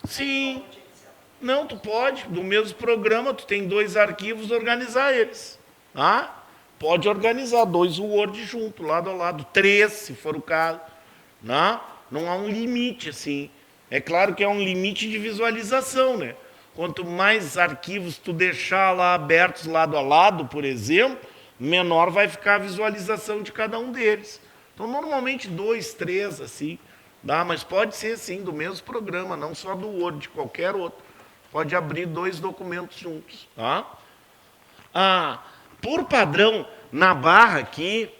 Sim. Não, tu pode, do mesmo programa, tu tem dois arquivos, organizar eles. Tá? Pode organizar dois Word junto, lado a lado, 3, se for o caso. Não há um limite, assim. É claro que é um limite de visualização, né? Quanto mais arquivos tu deixar lá abertos lado a lado, por exemplo, menor vai ficar a visualização de cada um deles. Então, normalmente 2, 3, assim. Mas pode ser, sim, do mesmo programa, não só do Word, de qualquer outro. Pode abrir 2 documentos juntos. Tá? Por padrão, na barra aqui,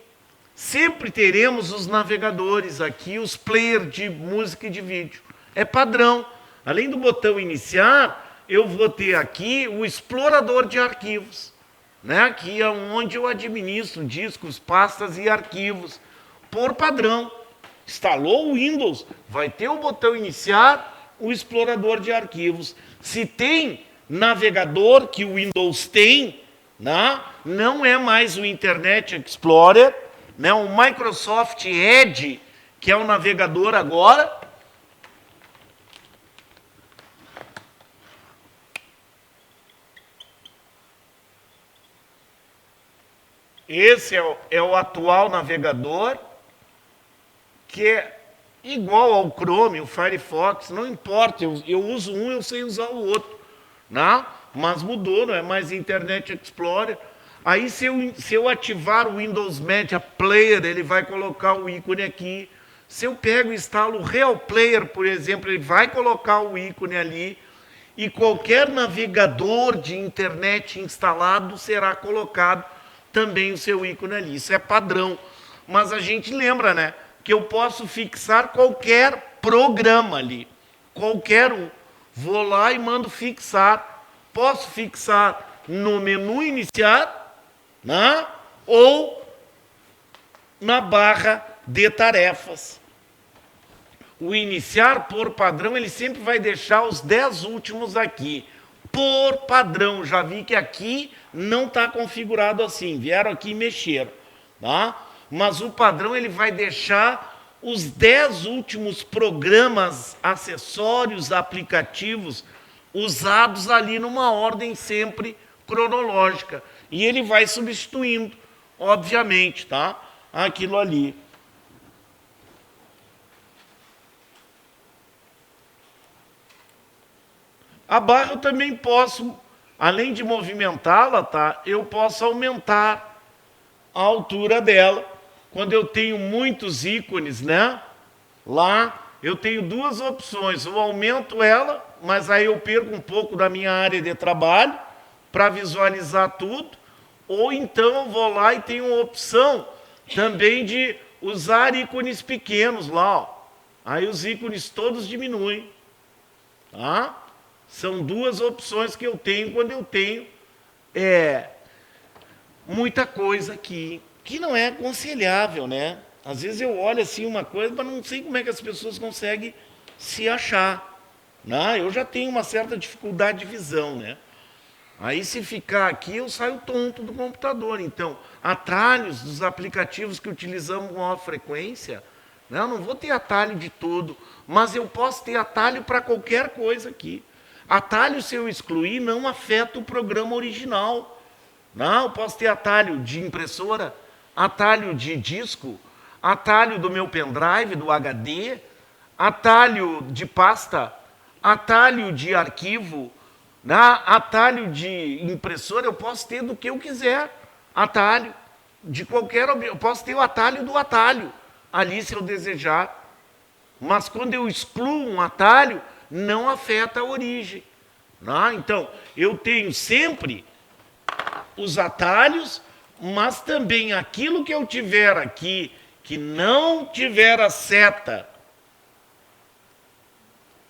sempre teremos os navegadores aqui, os players de música e de vídeo. É padrão. Além do botão iniciar, eu vou ter aqui o explorador de arquivos. Né? Aqui é onde eu administro discos, pastas e arquivos. Por padrão. Instalou o Windows, vai ter o botão iniciar, o explorador de arquivos. Se tem navegador que o Windows tem, né? Não é mais o Internet Explorer, né? O Microsoft Edge, que é o navegador agora. Esse é o atual navegador, que é igual ao Chrome, o Firefox, não importa, eu uso um, eu sei usar o outro, né? Mas mudou, não é mais Internet Explorer. Aí se eu ativar o Windows Media Player, ele vai colocar o ícone aqui. Se eu pego e instalo o Real Player, por exemplo, ele vai colocar o ícone ali. E qualquer navegador de internet instalado será colocado também o seu ícone ali. Isso é padrão. Mas a gente lembra, né, que eu posso fixar qualquer programa ali. Qualquer um. Vou lá e mando fixar. Posso fixar no menu iniciar, né, ou na barra de tarefas. O iniciar, por padrão, ele sempre vai deixar os 10 últimos aqui. Por padrão, já vi que aqui não está configurado assim. Vieram aqui e mexeram, tá? Mas o padrão, ele vai deixar os 10 últimos programas, acessórios, aplicativos, usados ali numa ordem sempre cronológica. E ele vai substituindo, obviamente, tá? Aquilo ali. A barra eu também posso, além de movimentá-la, tá? Eu posso aumentar a altura dela. Quando eu tenho muitos ícones, né? Lá eu tenho duas opções. Eu aumento ela, mas aí eu perco um pouco da minha área de trabalho para visualizar tudo. Ou então eu vou lá e tenho uma opção também de usar ícones pequenos lá, ó. Aí os ícones todos diminuem, tá? São duas opções que eu tenho quando eu tenho muita coisa aqui, que não é aconselhável, né? Às vezes eu olho assim uma coisa, mas não sei como é que as pessoas conseguem se achar, né? Eu já tenho uma certa dificuldade de visão, né? Aí se ficar aqui, eu saio tonto do computador. Então, atalhos dos aplicativos que utilizamos com maior frequência, né? Eu não vou ter atalho de tudo, mas eu posso ter atalho para qualquer coisa aqui. Atalho, se eu excluir, não afeta o programa original. Não, eu posso ter atalho de impressora, atalho de disco, atalho do meu pendrive, do HD, atalho de pasta, atalho de arquivo, né? Atalho de impressora, eu posso ter do que eu quiser. Atalho de qualquer objeto, eu posso ter o atalho do atalho, ali se eu desejar. Mas quando eu excluo um atalho, não afeta a origem. Né? Então, eu tenho sempre os atalhos, mas também aquilo que eu tiver aqui, que não tiver a seta,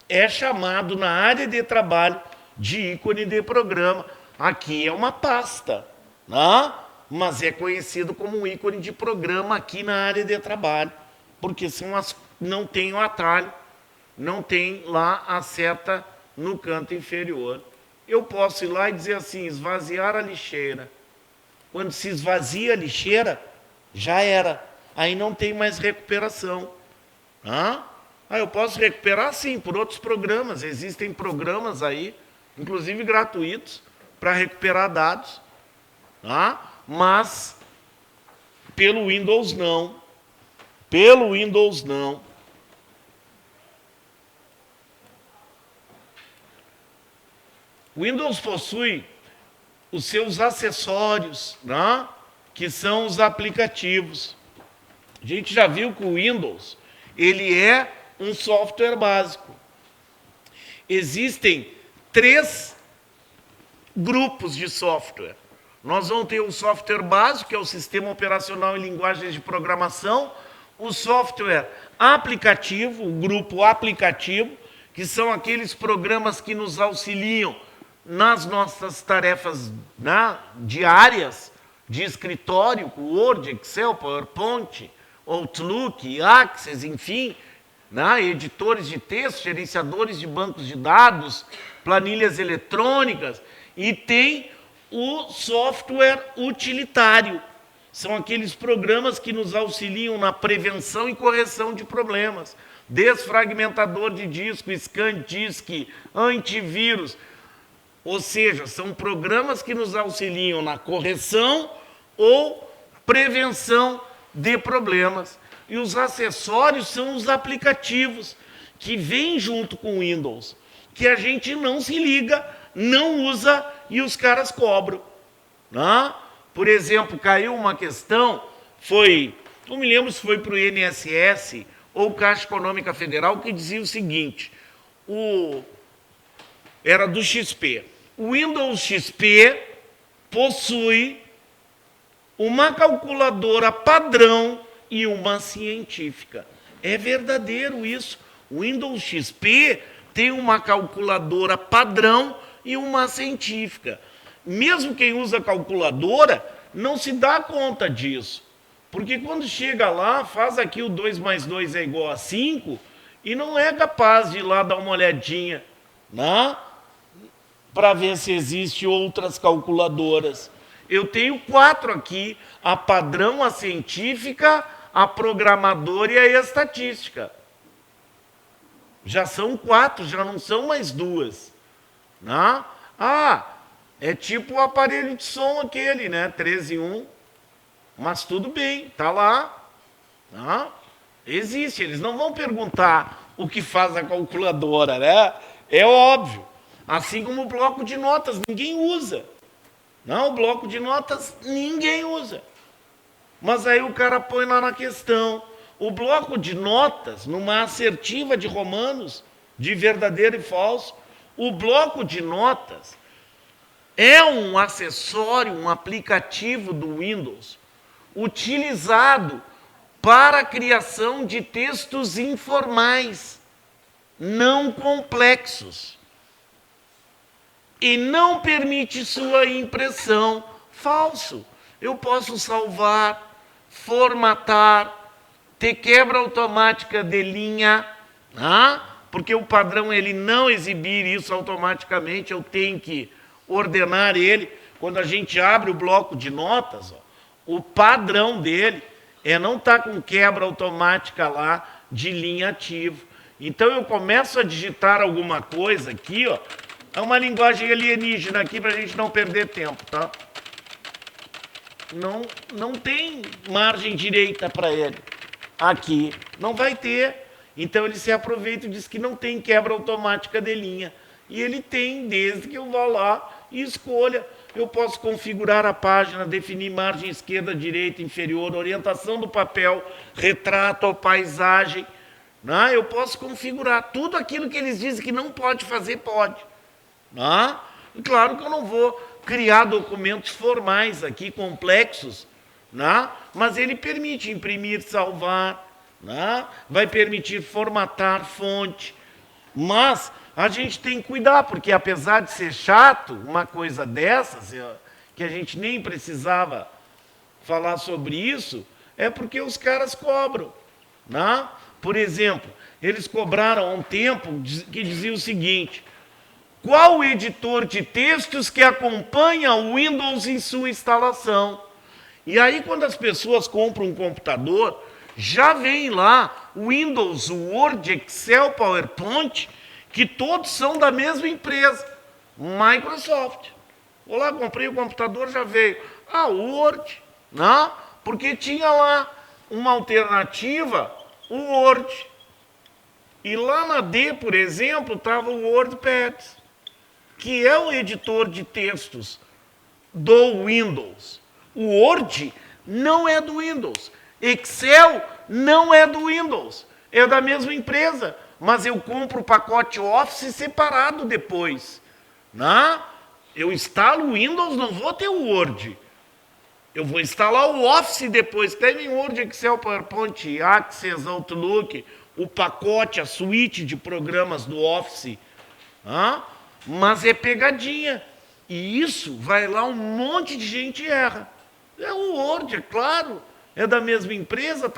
é chamado na área de trabalho de ícone de programa. Aqui é uma pasta, né? Mas é conhecido como um ícone de programa aqui na área de trabalho, porque não tem o atalho, não tem lá a seta no canto inferior. Eu posso ir lá e dizer assim, esvaziar a lixeira. Quando se esvazia a lixeira, já era. Aí não tem mais recuperação. Aí eu posso recuperar, sim, por outros programas. Existem programas aí, inclusive gratuitos, para recuperar dados. Mas, pelo Windows, não. Pelo Windows, não. O Windows possui os seus acessórios, né? Que são os aplicativos. A gente já viu que o Windows, ele é um software básico. Existem 3 grupos de software. Nós vamos ter o software básico, que é o sistema operacional em linguagens de programação, o software aplicativo, o grupo aplicativo, que são aqueles programas que nos auxiliam nas nossas tarefas, né, diárias, de escritório, Word, Excel, PowerPoint, Outlook, Access, enfim, né, editores de texto, gerenciadores de bancos de dados, planilhas eletrônicas, e tem o software utilitário. São aqueles programas que nos auxiliam na prevenção e correção de problemas. Desfragmentador de disco, ScanDisk, antivírus. Ou seja, são programas que nos auxiliam na correção ou prevenção de problemas. E os acessórios são os aplicativos que vêm junto com o Windows, que a gente não se liga, não usa e os caras cobram. Né? Por exemplo, caiu uma questão, não me lembro se foi para o INSS ou Caixa Econômica Federal, que dizia o seguinte, era do XP. O Windows XP possui uma calculadora padrão e uma científica. É verdadeiro isso. O Windows XP tem uma calculadora padrão e uma científica. Mesmo quem usa calculadora não se dá conta disso. Porque quando chega lá, faz aqui o 2 mais 2 é igual a 5 e não é capaz de ir lá dar uma olhadinha, né? Para ver se existem outras calculadoras. Eu tenho 4 aqui, a padrão, a científica, a programadora e a estatística. Já são 4, já não são mais 2. Né? É tipo o aparelho de som aquele, né? 13 em 1. Mas tudo bem, tá lá. Né? Existe, eles não vão perguntar o que faz a calculadora, né? É óbvio. Assim como o bloco de notas, ninguém usa. Não, o bloco de notas ninguém usa. Mas aí o cara põe lá na questão. O bloco de notas, numa assertiva de Romanos, de verdadeiro e falso, o bloco de notas é um acessório, um aplicativo do Windows, utilizado para a criação de textos informais, não complexos. E não permite sua impressão. Falso. Eu posso salvar, formatar, ter quebra automática de linha, porque o padrão ele não exibir isso automaticamente, eu tenho que ordenar ele. Quando a gente abre o bloco de notas, o padrão dele é não estar com quebra automática lá de linha ativo. Então eu começo a digitar alguma coisa aqui, é uma linguagem alienígena aqui para a gente não perder tempo, tá? Não tem margem direita para ele. Aqui não vai ter. Então ele se aproveita e diz que não tem quebra automática de linha. E ele tem, desde que eu vá lá e escolha. Eu posso configurar a página, definir margem esquerda, direita, inferior, orientação do papel, retrato ou paisagem. Eu posso configurar tudo aquilo que eles dizem que não pode fazer, pode. E claro que eu não vou criar documentos formais aqui, complexos, mas ele permite imprimir, salvar, vai permitir formatar fonte. Mas a gente tem que cuidar, porque apesar de ser chato, uma coisa dessas, que a gente nem precisava falar sobre isso, é porque os caras cobram. Por exemplo, eles cobraram há um tempo que dizia o seguinte: qual o editor de textos que acompanha o Windows em sua instalação? E aí, quando as pessoas compram um computador, já vem lá o Windows, o Word, Excel, PowerPoint, que todos são da mesma empresa, Microsoft. Vou lá, comprei o computador, já veio. O Word, porque tinha lá uma alternativa, o Word. E lá na D, por exemplo, estava o WordPad, que é o editor de textos do Windows. O Word não é do Windows. Excel não é do Windows. É da mesma empresa. Mas eu compro o pacote Office separado depois. Eu instalo o Windows, não vou ter o Word. Eu vou instalar o Office depois. Tem Word, Excel, PowerPoint, Access, Outlook, o pacote, a suíte de programas do Office. Mas é pegadinha. E isso vai lá, um monte de gente erra. É o Word, é claro. É da mesma empresa,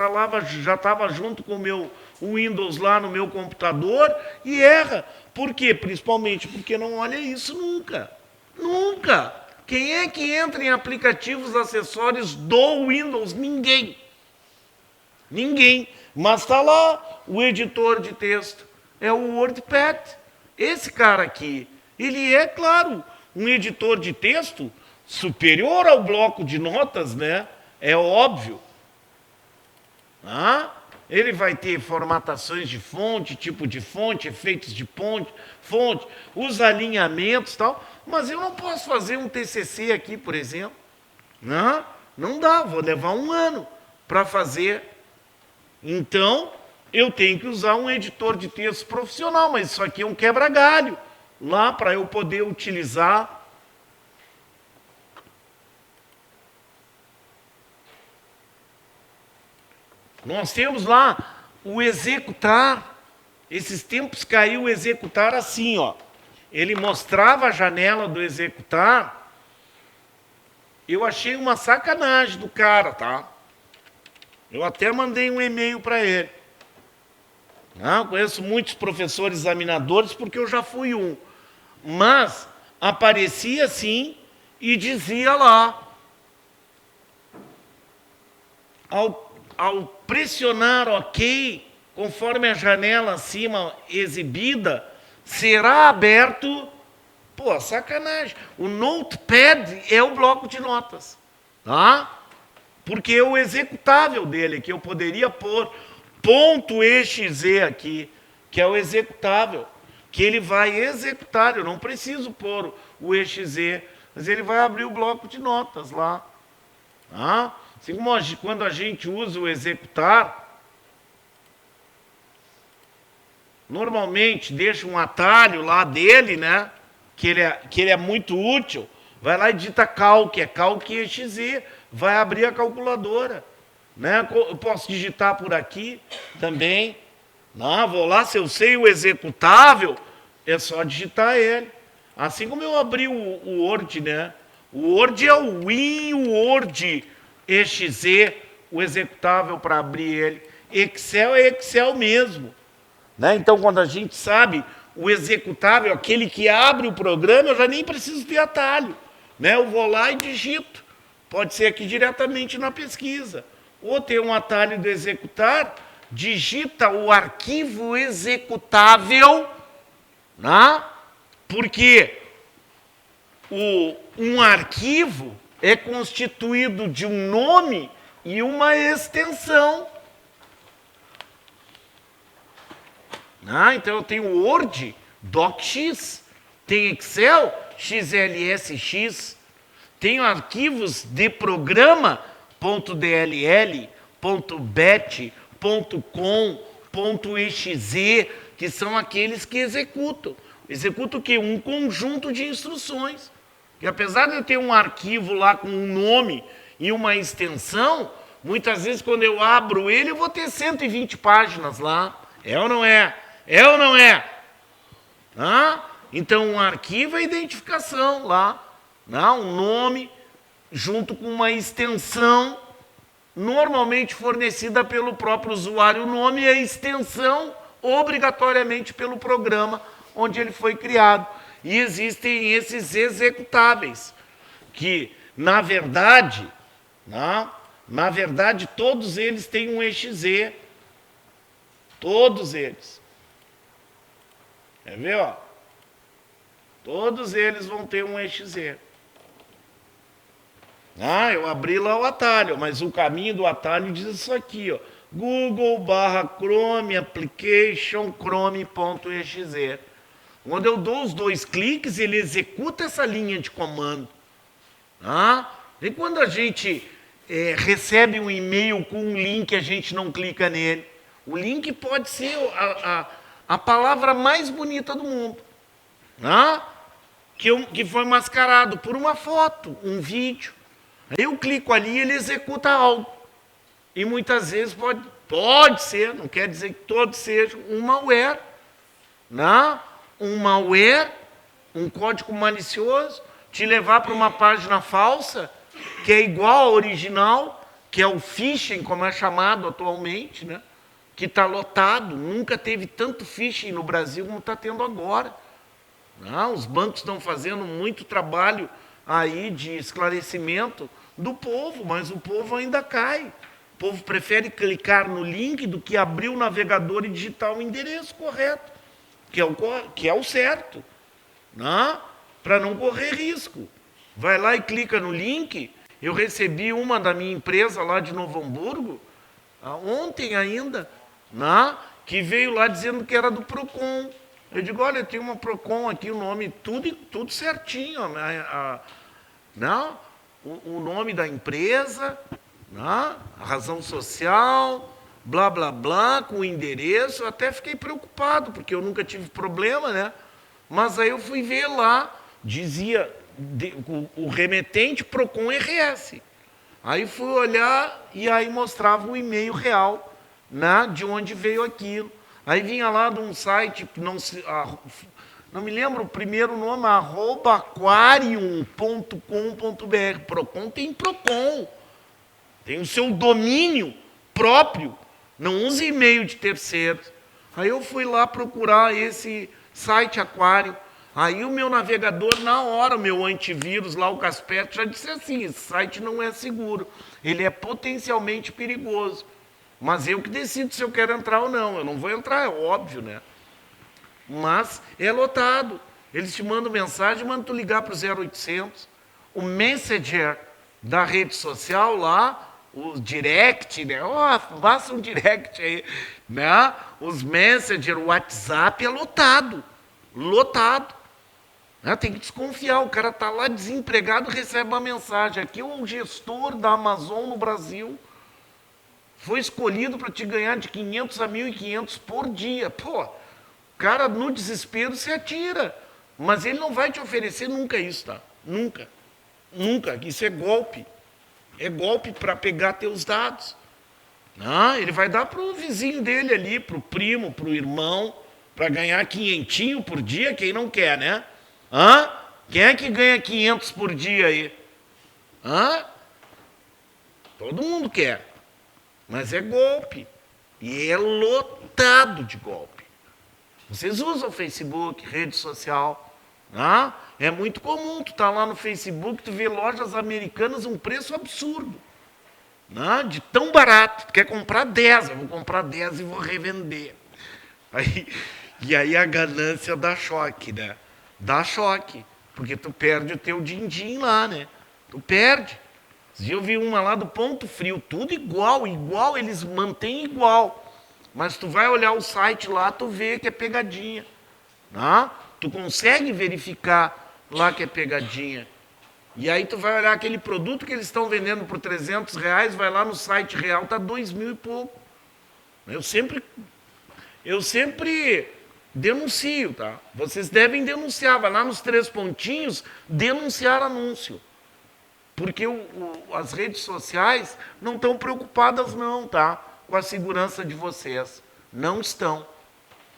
já estava junto com o meu o Windows lá no meu computador e erra. Por quê? Principalmente porque não olha isso nunca. Nunca. Quem é que entra em aplicativos acessórios do Windows? Ninguém. Ninguém. Mas está lá o editor de texto. É o WordPad. Esse cara aqui, ele é, claro, um editor de texto superior ao bloco de notas, né? É óbvio. Ele vai ter formatações de fonte, tipo de fonte, efeitos de fonte, os alinhamentos e tal, mas eu não posso fazer um TCC aqui, por exemplo. Não dá, vou levar 1 ano para fazer. Então, eu tenho que usar um editor de texto profissional, mas isso aqui é um quebra-galho lá para eu poder utilizar. Nós temos lá o executar. Esses tempos caiu o executar assim, ó. Ele mostrava a janela do executar. Eu achei uma sacanagem do cara, tá? Eu até mandei um e-mail para ele. Conheço muitos professores examinadores porque eu já fui um. Mas aparecia assim e dizia lá. Ao pressionar OK, conforme a janela acima exibida, será aberto... Pô, sacanagem. O Notepad é o bloco de notas. Porque é o executável dele, que eu poderia pôr .exe aqui, que é o executável, que ele vai executar. Eu não preciso pôr o exe, mas ele vai abrir o bloco de notas lá. Assim como quando a gente usa o executar, normalmente deixa um atalho lá dele, né? Que ele é muito útil. Vai lá e digita calc, é calc exe, vai abrir a calculadora. Né? Eu posso digitar por aqui também. Vou lá, se eu sei o executável, é só digitar ele. Assim como eu abri o Word, né? O Word é o WinWord exe, o executável para abrir ele. Excel é Excel mesmo. Né? Então, quando a gente sabe o executável, aquele que abre o programa, eu já nem preciso de atalho. Né? Eu vou lá e digito. Pode ser aqui diretamente na pesquisa. Ou ter um atalho do executar, digita o arquivo executável, porque um arquivo é constituído de um nome e uma extensão. Então eu tenho Word, DocX, tem Excel, XLSX, tenho arquivos de programa, .dll, .bat, .com, .exe, que são aqueles que executam. Executam o quê? Um conjunto de instruções. E apesar de eu ter um arquivo lá com um nome e uma extensão, muitas vezes quando eu abro ele, eu vou ter 120 páginas lá. É ou não é? É ou não é? Então, um arquivo é identificação lá. Um nome junto com uma extensão, normalmente fornecida pelo próprio usuário, o nome e a extensão, obrigatoriamente pelo programa onde ele foi criado. E existem esses executáveis, que, na verdade, todos eles têm um exe. Todos eles. Quer ver, ó? Todos eles vão ter um exe. Eu abri lá o atalho, mas o caminho do atalho diz isso aqui, ó. Google/Chrome Application Chrome.exe. Quando eu dou os 2 cliques, ele executa essa linha de comando. E quando a gente recebe um e-mail com um link, a gente não clica nele. O link pode ser a palavra mais bonita do mundo. Que foi mascarado por uma foto, um vídeo. Aí eu clico ali e ele executa algo. E muitas vezes pode ser, não quer dizer que todos sejam, um malware. Um malware, um código malicioso, te levar para uma página falsa, que é igual à original, que é o phishing, como é chamado atualmente, né? que está lotado. Nunca teve tanto phishing no Brasil como está tendo agora. Os bancos estão fazendo muito trabalho aí de esclarecimento do povo, mas o povo ainda cai. O povo prefere clicar no link do que abrir o navegador e digitar o endereço correto, que é o certo, para não correr risco. Vai lá e clica no link. Eu recebi uma da minha empresa lá de Novo Hamburgo, ontem ainda, que veio lá dizendo que era do Procon. Eu digo, olha, tem uma Procon aqui, o nome, tudo certinho. O nome da empresa, a razão social, blá, blá, blá, com o endereço. Eu até fiquei preocupado, porque eu nunca tive problema, né? Mas aí eu fui ver lá, dizia o remetente Procon RS. Aí fui olhar e aí mostrava o e-mail real, de onde veio aquilo. Aí vinha lá de um site, não me lembro o primeiro nome, @aquarium.com.br. Procon tem Procon. Tem o seu domínio próprio. Não use e-mail de terceiros. Aí eu fui lá procurar esse site Aquarium. Aí o meu navegador, na hora, o meu antivírus lá, o Kaspersky, já disse assim, esse site não é seguro. Ele é potencialmente perigoso. Mas eu que decido se eu quero entrar ou não. Eu não vou entrar, é óbvio, né? Mas é lotado. Eles te mandam mensagem, mandam tu ligar para o 0800. O Messenger da rede social lá, o direct, né? Faça um direct aí, né? Os Messenger, o WhatsApp é lotado. Lotado. Tem que desconfiar. O cara está lá desempregado e recebe uma mensagem. Aqui é o gestor da Amazon no Brasil. Foi escolhido para te ganhar de 500 a 1.500 por dia. Pô, o cara no desespero se atira. Mas ele não vai te oferecer nunca isso, tá? Nunca. Nunca. Isso é golpe. É golpe para pegar teus dados. Ele vai dar para o vizinho dele ali, para o primo, para o irmão, para ganhar 500 por dia, quem não quer, né? Quem é que ganha 500 por dia aí? Todo mundo quer. Mas é golpe. E é lotado de golpe. Vocês usam o Facebook, rede social. É muito comum. Tu tá lá no Facebook, tu vê lojas americanas um preço absurdo. De tão barato. Tu quer comprar 10. Eu vou comprar 10 e vou revender. E aí a ganância dá choque, né? Dá choque. Porque tu perde o teu din-din lá, né? Tu perde. Eu vi uma lá do Ponto Frio, tudo igual, eles mantêm igual. Mas tu vai olhar o site lá, tu vê que é pegadinha. Tu consegue verificar lá que é pegadinha. E aí tu vai olhar aquele produto que eles estão vendendo por R$300, vai lá no site real, tá 2.000 e pouco. Eu sempre denuncio, tá? Vocês devem denunciar, vai lá nos 3 pontinhos, denunciar anúncio. Porque as redes sociais não estão preocupadas não, tá? Com a segurança de vocês. Não estão.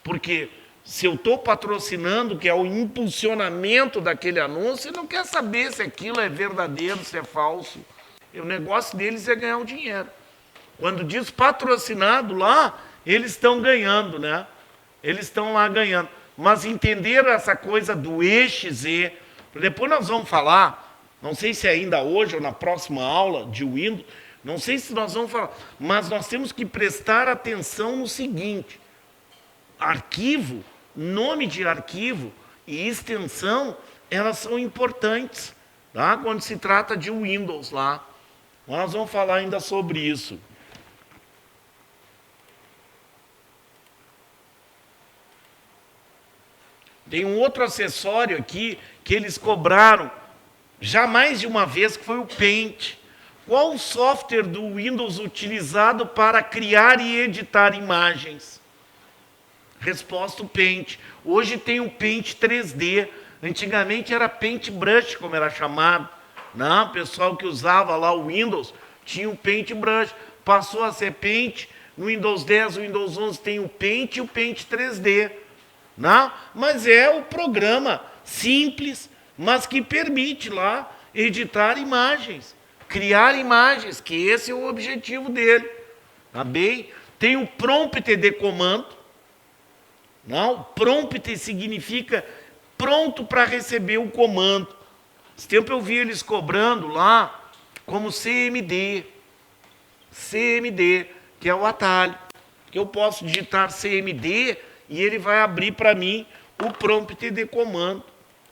Porque se eu estou patrocinando, que é o impulsionamento daquele anúncio, ele não quer saber se aquilo é verdadeiro, se é falso. O negócio deles é ganhar o dinheiro. Quando diz patrocinado lá, eles estão ganhando, né? Eles estão lá ganhando. Mas entenderam essa coisa do EXE? Depois nós vamos falar... Não sei se é ainda hoje ou na próxima aula de Windows, não sei se nós vamos falar, mas nós temos que prestar atenção no seguinte: arquivo, nome de arquivo e extensão, elas são importantes, tá? Quando se trata de Windows lá. Nós vamos falar ainda sobre isso. Tem um outro acessório aqui que eles cobraram já mais de uma vez, que foi o Paint. Qual o software do Windows utilizado para criar e editar imagens? Resposta, o Paint. Hoje tem o Paint 3D. Antigamente era Paintbrush, como era chamado. O pessoal que usava lá o Windows tinha o Paintbrush. Passou a ser Paint. No Windows 10, o Windows 11 tem o Paint e o Paint 3D. Mas é o programa simples, mas que permite lá editar imagens, criar imagens, que esse é o objetivo dele. Tá bem? Tem o prompt de comando. Não, prompt significa pronto para receber o comando. Esse tempo eu vi eles cobrando lá como CMD. CMD, que é o atalho. Que eu posso digitar CMD e ele vai abrir para mim o prompt de comando.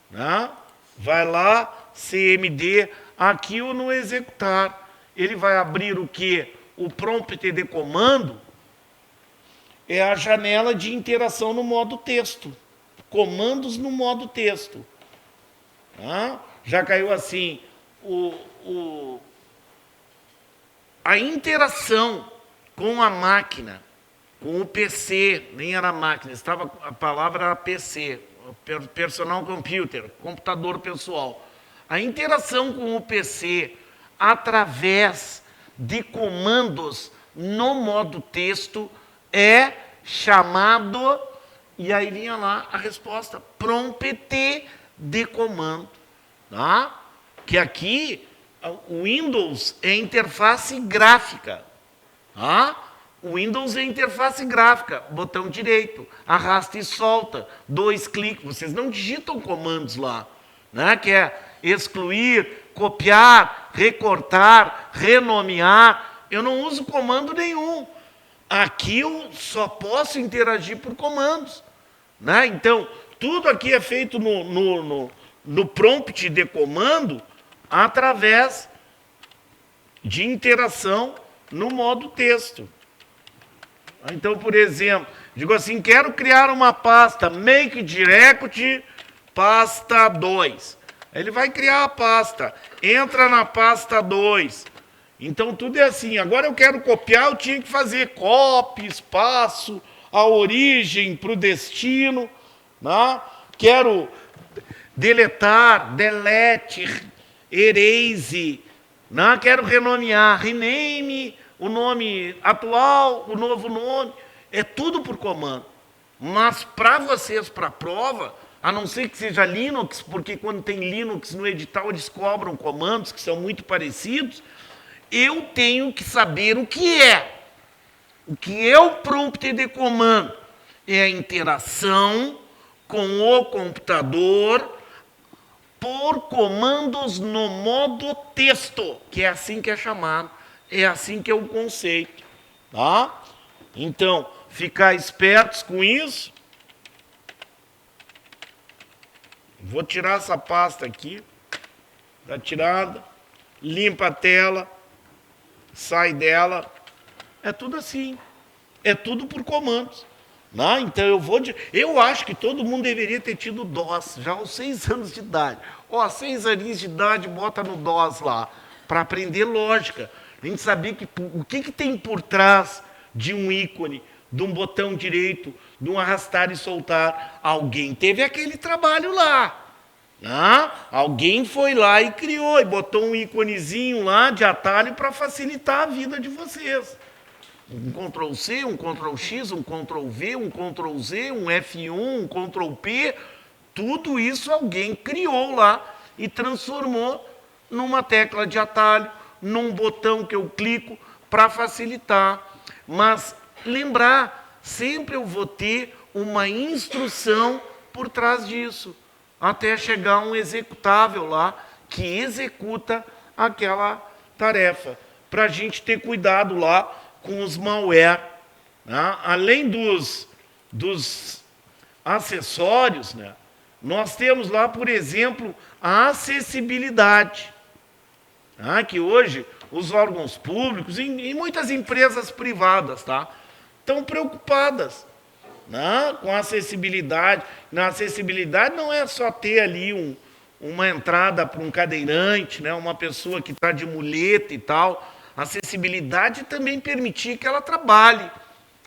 Né? Vai lá, CMD, aqui eu no executar. Ele vai abrir o quê? O prompt de comando é a janela de interação no modo texto. Comandos no modo texto. Tá? Já caiu assim, a interação com a máquina, com o PC, nem era máquina, a palavra era PC, personal computer, computador pessoal. A interação com o PC através de comandos no modo texto é chamado, e aí vinha lá a resposta, prompt de comando. Tá? Que aqui o Windows é interface gráfica. Tá? O Windows é interface gráfica, botão direito, arrasta e solta, 2 cliques. Vocês não digitam comandos lá, né? Que é excluir, copiar, recortar, renomear. Eu não uso comando nenhum. Aqui eu só posso interagir por comandos. Né? Então, tudo aqui é feito no prompt de comando através de interação no modo texto. Então, por exemplo, digo assim, quero criar uma pasta, make direct pasta 2. Ele vai criar a pasta, entra na pasta 2. Então, tudo é assim. Agora eu quero copiar, eu tinha que fazer copy, espaço, a origem para o destino. Né? Quero deletar, delete, erase. Né? Quero renomear, rename, o nome atual, o novo nome. É tudo por comando. Mas para vocês, para a prova, a não ser que seja Linux, porque quando tem Linux no edital eles cobram comandos que são muito parecidos, eu tenho que saber o que é. O que é o prompt de comando? É a interação com o computador por comandos no modo texto, que é assim que é chamado, é assim que é o conceito. Tá? Então, ficar espertos com isso. Vou tirar essa pasta aqui, está tirada, limpa a tela, sai dela, é tudo assim, é tudo por comandos. Não, então eu acho que todo mundo deveria ter tido DOS, já aos 6 anos de idade. 6 aninhos de idade, bota no DOS lá, para aprender lógica. A gente saber o que tem por trás de um ícone, de um botão direito, de um arrastar e soltar. Alguém teve aquele trabalho lá. Alguém foi lá e criou, e botou um íconezinho lá de atalho para facilitar a vida de vocês. Um Ctrl+C, um Ctrl+X, um Ctrl+V, um Ctrl+Z, um F1, um Ctrl+P, tudo isso alguém criou lá e transformou numa tecla de atalho, num botão que eu clico para facilitar. Mas lembrar, sempre eu vou ter uma instrução por trás disso, até chegar um executável lá que executa aquela tarefa, para a gente ter cuidado lá com os malware. Né? Além dos acessórios, né? Nós temos lá, por exemplo, a acessibilidade, né? Que hoje os órgãos públicos e muitas empresas privadas estão preocupadas, né? Com a acessibilidade. Na acessibilidade não é só ter ali uma entrada para um cadeirante, né? Uma pessoa que está de muleta e tal. Acessibilidade também permitir que ela trabalhe,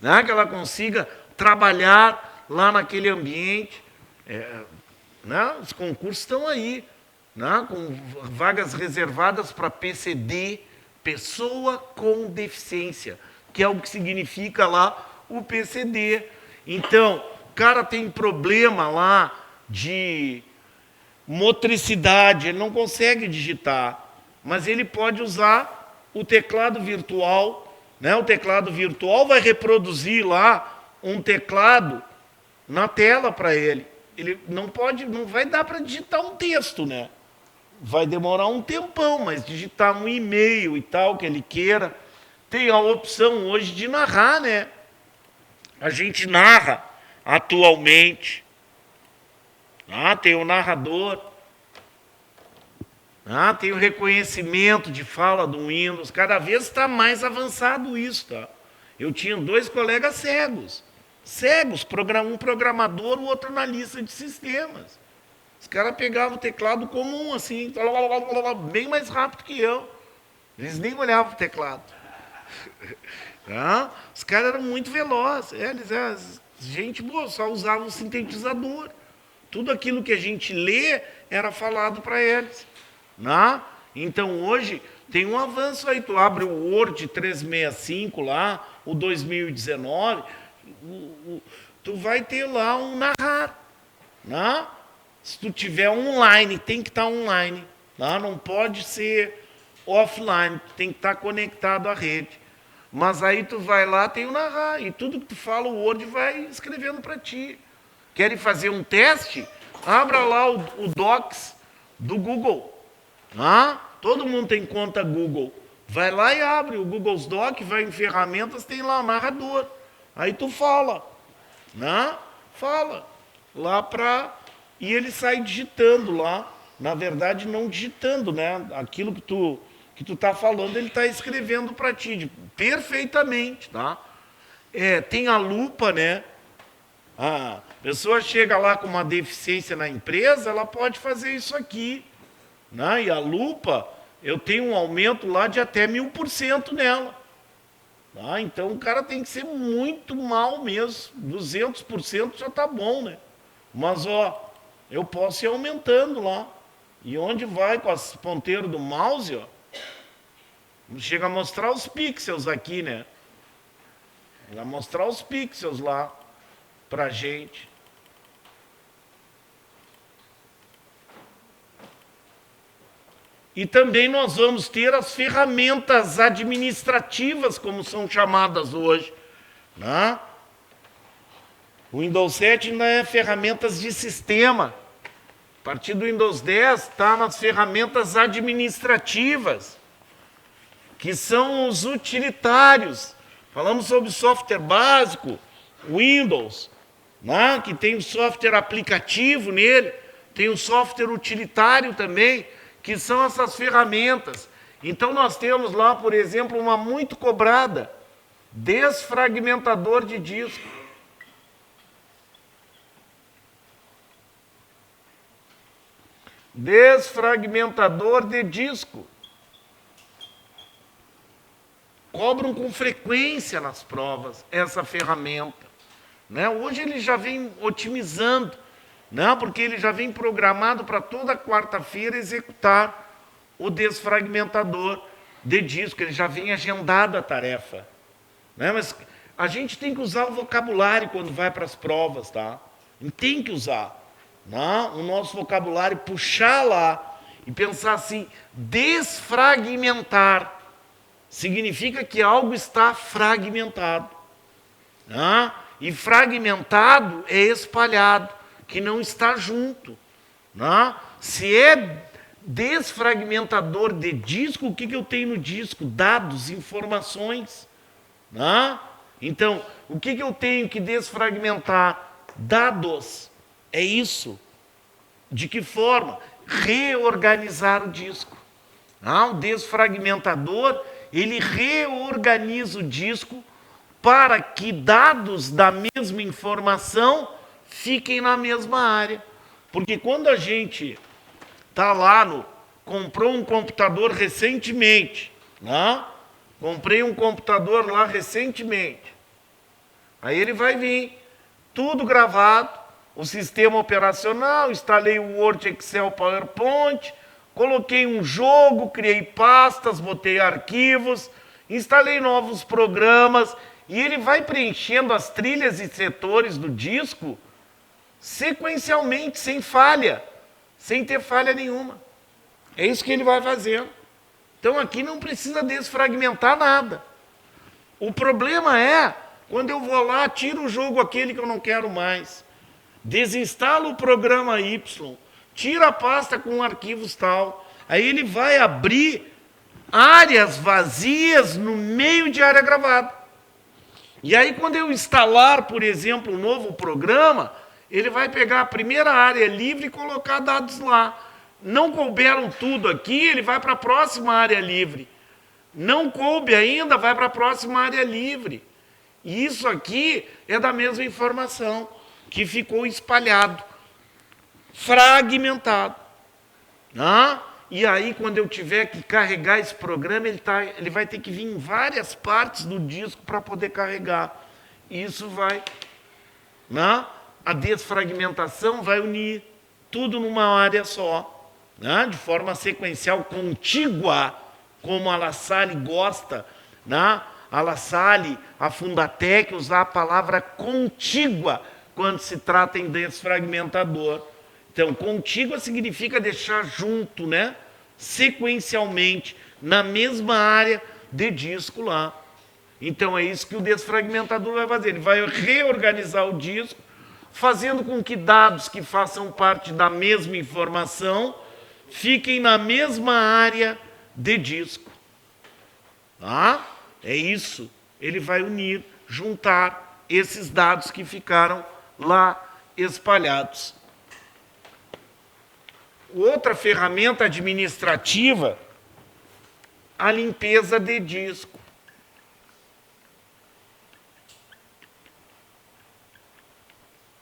né? Que ela consiga trabalhar lá naquele ambiente. Né? Os concursos estão aí, né? Com vagas reservadas para PCD, pessoa com deficiência, que é o que significa lá o PCD. Então, o cara tem problema lá de motricidade, ele não consegue digitar, mas ele pode usar o teclado virtual né? O teclado virtual vai reproduzir lá um teclado na tela para ele. Ele não vai dar para digitar um texto, né? Vai demorar um tempão, mas digitar um e-mail e tal, que ele queira. Tem a opção hoje de narrar, né? A gente narra atualmente. Tem o narrador. Tem o reconhecimento de fala do Windows. Cada vez está mais avançado isso, tá? Eu tinha 2 colegas cegos. Um programador, o outro analista de sistemas. Os caras pegavam o teclado comum, assim, bem mais rápido que eu. Eles nem olhavam o teclado. Os caras eram muito velozes. Gente boa, só usava um sintetizador. Tudo aquilo que a gente lê era falado para eles. Então, hoje, tem um avanço aí. Tu abre o Word 365 lá, o 2019, tu vai ter lá um narrar. Se tu tiver online, tem que estar online. Não pode ser offline, tem que estar conectado à rede. Mas aí tu vai lá, tem o narrar. E tudo que tu fala, o Word vai escrevendo para ti. Querem fazer um teste? Abra lá o Docs do Google. Todo mundo tem conta Google. Vai lá e abre o Google Docs, vai em ferramentas, tem lá o narrador. Aí tu fala. Fala. Lá para... E ele sai digitando lá. Na verdade, não digitando, né? Aquilo que tu tá falando, ele está escrevendo para ti perfeitamente, tá? Tem a lupa, né? A pessoa chega lá com uma deficiência na empresa, ela pode fazer isso aqui. E a lupa, eu tenho um aumento lá de até 1000% nela. Então o cara tem que ser muito mal mesmo. 200% já tá bom, né? Mas, eu posso ir aumentando lá. E onde vai com as ponteiros do mouse, chega a mostrar os pixels aqui, né? Vai mostrar os pixels lá pra gente. E também nós vamos ter as ferramentas administrativas, como são chamadas hoje. O Windows 7 ainda é ferramentas de sistema. A partir do Windows 10 está nas ferramentas administrativas, que são os utilitários. Falamos sobre software básico, Windows, que tem o software aplicativo nele, tem o software utilitário também, que são essas ferramentas. Então nós temos lá, por exemplo, uma muito cobrada, desfragmentador de disco. Desfragmentador de disco. Cobram com frequência nas provas essa ferramenta. Hoje ele já vem otimizando, porque ele já vem programado para toda quarta-feira executar o desfragmentador de disco. Ele já vem agendado a tarefa. Mas a gente tem que usar o vocabulário quando vai para as provas, tá? E tem que usar. O nosso vocabulário, puxar lá e pensar assim, desfragmentar, significa que algo está fragmentado. E fragmentado é espalhado, que não está junto. Se é desfragmentador de disco, o que eu tenho no disco? Dados, informações. Então, o que eu tenho que desfragmentar? Dados. É isso. De que forma? Reorganizar o disco. O desfragmentador, ele reorganiza o disco para que dados da mesma informação fiquem na mesma área. Porque quando a gente está lá comprou um computador recentemente, comprei um computador lá recentemente, aí ele vai vir tudo gravado, o sistema operacional, instalei o Word, Excel, PowerPoint, coloquei um jogo, criei pastas, botei arquivos, instalei novos programas, e ele vai preenchendo as trilhas e setores do disco sequencialmente, sem falha, sem ter falha nenhuma. É isso que ele vai fazendo. Então aqui não precisa desfragmentar nada. O problema é quando eu vou lá, tiro o jogo aquele que eu não quero mais, desinstalo o programa Y, tira a pasta com arquivos tal, aí ele vai abrir áreas vazias no meio de área gravada. E aí quando eu instalar, por exemplo, um novo programa, ele vai pegar a primeira área livre e colocar dados lá. Não couberam tudo aqui, ele vai para a próxima área livre. Não coube ainda, vai para a próxima área livre. E isso aqui é da mesma informação, que ficou espalhado, fragmentado. E aí, quando eu tiver que carregar esse programa, ele vai ter que vir em várias partes do disco para poder carregar. Isso vai... A desfragmentação vai unir tudo numa área só, de forma sequencial, contígua, como a La Salle gosta, a La Salle, a Fundatec, usar a palavra contígua quando se trata em desfragmentador. Então, contígua significa deixar junto, sequencialmente, na mesma área de disco lá. Então, é isso que o desfragmentador vai fazer. Ele vai reorganizar o disco, fazendo com que dados que façam parte da mesma informação fiquem na mesma área de disco. É isso. Ele vai unir, juntar esses dados que ficaram lá espalhados. Outra ferramenta administrativa, a limpeza de disco.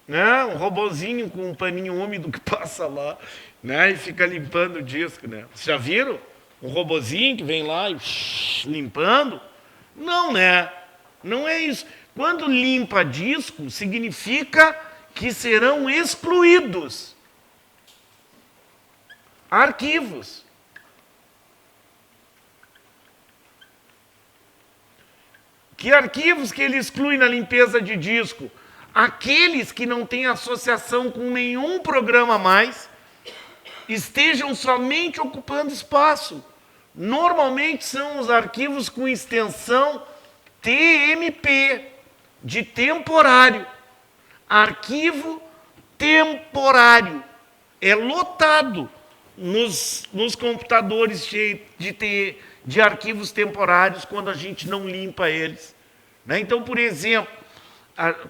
Um robozinho com um paninho úmido que passa lá, e fica limpando o disco, Vocês já viram? Um robozinho que vem lá e limpando? Não, Não é isso. Quando limpa disco, significa que serão excluídos arquivos. Que arquivos que ele exclui na limpeza de disco? Aqueles que não têm associação com nenhum programa mais, estejam somente ocupando espaço. Normalmente são os arquivos com extensão TMP, de temporário. Arquivo temporário. É lotado nos computadores de arquivos temporários quando a gente não limpa eles. Então, por exemplo,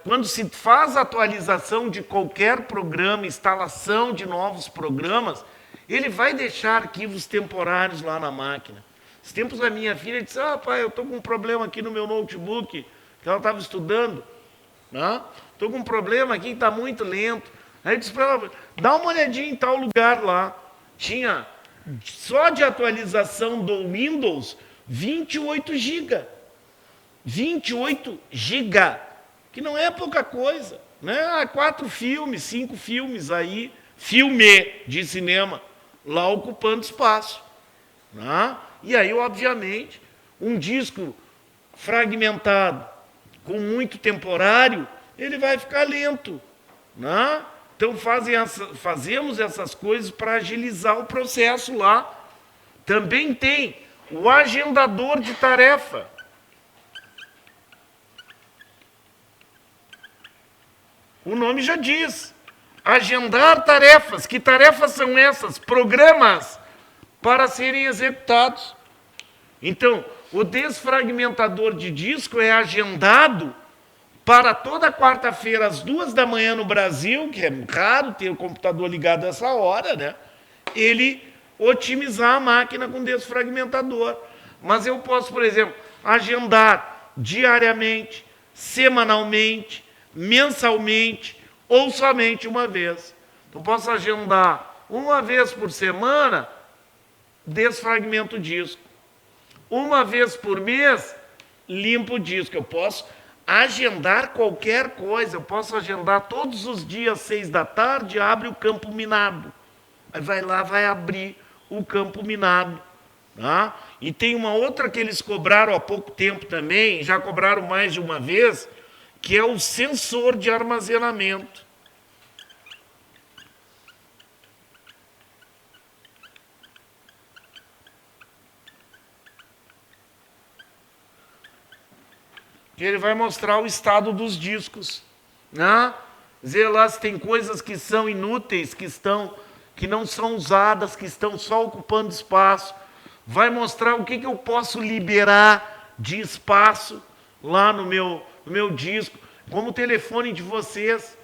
quando se faz atualização de qualquer programa, instalação de novos programas, ele vai deixar arquivos temporários lá na máquina. Esses tempos a minha filha disse, pai, eu estou com um problema aqui no meu notebook, que ela estava estudando. Estou com um problema aqui que está muito lento. Aí eu disse para ela, dá uma olhadinha em tal lugar lá. Tinha, só de atualização do Windows, 28 GB. 28 GB, que não é pouca coisa. 4 filmes, 5 filmes aí, filme de cinema, lá ocupando espaço. E aí, obviamente, um disco fragmentado, com muito temporário, ele vai ficar lento. Então, fazemos essas coisas para agilizar o processo lá. Também tem o agendador de tarefa. O nome já diz. Agendar tarefas. Que tarefas são essas? Programas para serem executados. Então, o desfragmentador de disco é agendado para toda quarta-feira, às 2h no Brasil, que é raro ter o computador ligado a essa hora, ele otimizar a máquina com desfragmentador. Mas eu posso, por exemplo, agendar diariamente, semanalmente, mensalmente ou somente uma vez. Então, posso agendar uma vez por semana, desfragmento o disco. Uma vez por mês, limpo o disco. Eu posso agendar qualquer coisa. Eu posso agendar todos os dias, 18h, abre o campo minado. Aí vai lá, vai abrir o campo minado. E tem uma outra que eles cobraram há pouco tempo também, já cobraram mais de uma vez, que é o sensor de armazenamento. que ele vai mostrar o estado dos discos, né? Dizer lá se tem coisas que são inúteis, que não são usadas, que estão só ocupando espaço. Vai mostrar o que eu posso liberar de espaço lá no meu disco. Como o telefone de vocês.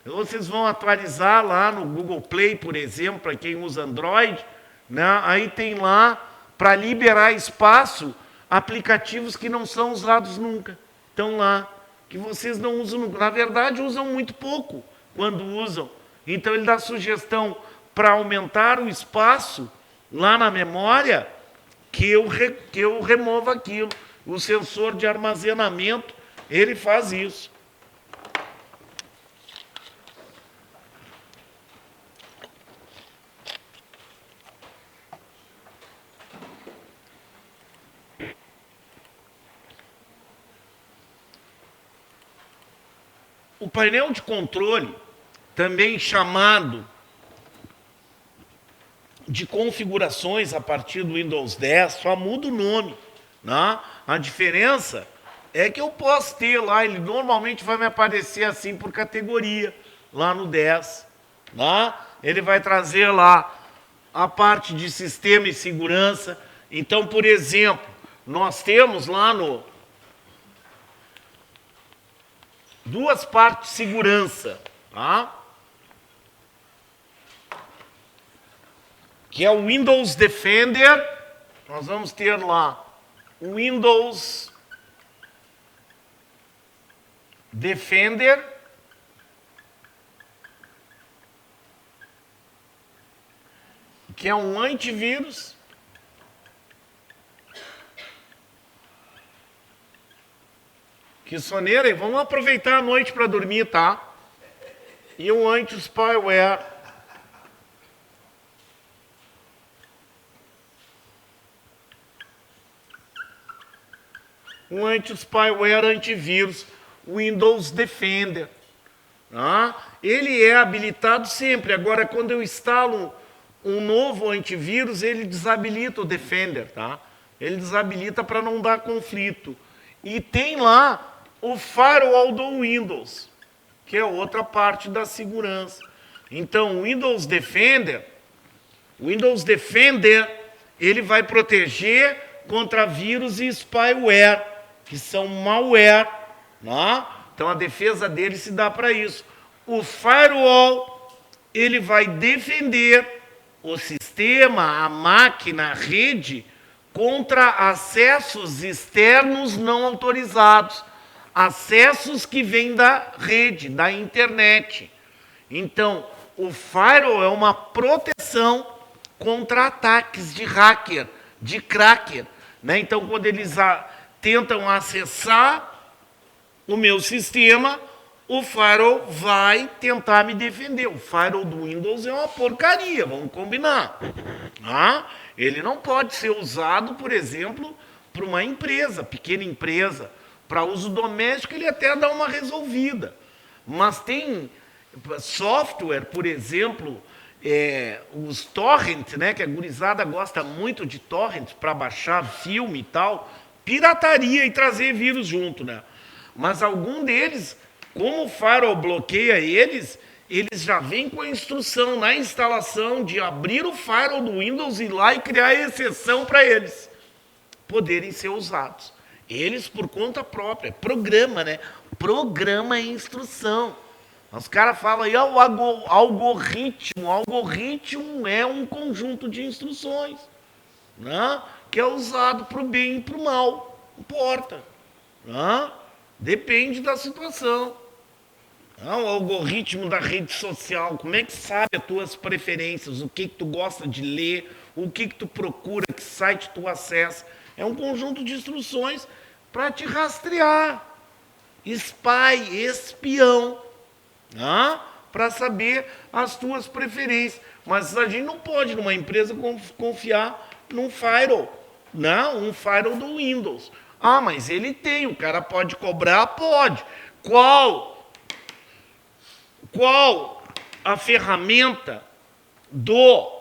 Vocês vão atualizar lá no Google Play, por exemplo, para quem usa Android, né? Aí tem lá, para liberar espaço, aplicativos que não são usados nunca. Estão lá, que vocês não usam nunca. Na verdade, usam muito pouco quando usam. Então, ele dá sugestão para aumentar o espaço lá na memória, que eu remova aquilo. O sensor de armazenamento, ele faz isso. O painel de controle, também chamado de configurações a partir do Windows 10, só muda o nome, né? A diferença é que eu posso ter lá, ele normalmente vai me aparecer assim por categoria, lá no 10. Né? Ele vai trazer lá a parte de sistema e segurança. Então, por exemplo, nós temos lá no duas partes de segurança, tá? Que é o Windows Defender. Nós vamos ter lá o Windows Defender, que é um antivírus. Que soneira, e vamos aproveitar a noite para dormir, tá? E um anti-spyware. Um anti-spyware, antivírus, Windows Defender. Tá? Ele é habilitado sempre. Agora, quando eu instalo um novo antivírus, ele desabilita o Defender. Tá? Ele desabilita para não dar conflito. E tem lá o firewall do Windows, que é outra parte da segurança. Então, o Windows Defender, ele vai proteger contra vírus e spyware, que são malware. Né? Então, a defesa dele se dá para isso. O firewall, ele vai defender o sistema, a máquina, a rede, contra acessos externos não autorizados. Acessos que vêm da rede, da internet. Então, o firewall é uma proteção contra ataques de hacker, de cracker. Né? Então, quando eles tentam acessar o meu sistema, o firewall vai tentar me defender. O firewall do Windows é uma porcaria, vamos combinar. Ele não pode ser usado, por exemplo, para uma empresa, pequena empresa. Para uso doméstico, ele até dá uma resolvida. Mas tem software, por exemplo, os torrent, né, que a gurizada gosta muito de torrent para baixar filme e tal, pirataria e trazer vírus junto. Né? Mas algum deles, como o firewall bloqueia eles já vêm com a instrução na instalação de abrir o firewall do Windows e ir lá e criar a exceção para eles poderem ser usados. Eles, por conta própria, programa, né? Programa e instrução. Os caras falam aí, o algoritmo. O algoritmo é um conjunto de instruções, né? Que é usado para o bem e para o mal. Não importa. Né? Depende da situação. O algoritmo da rede social, como é que sabe as tuas preferências, o que tu gosta de ler, o que tu procura, que site tu acessa. É um conjunto de instruções para te rastrear. Espião. Para saber as tuas preferências. Mas a gente não pode, numa empresa, confiar num firewall. Não, um firewall do Windows. Mas ele tem, o cara pode cobrar? Pode. Qual a ferramenta do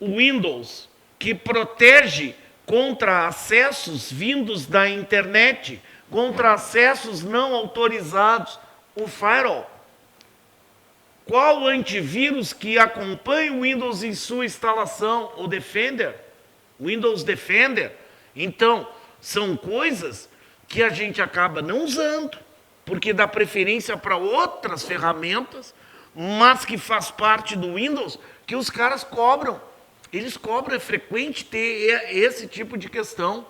Windows que protege contra acessos vindos da internet contra acessos não autorizados, o firewall. Qual o antivírus que acompanha o Windows em sua instalação? O Defender, Windows Defender. Então, são coisas que a gente acaba não usando, porque dá preferência para outras ferramentas, mas que faz parte do Windows, que os caras cobram. Eles cobram, é frequente ter esse tipo de questão.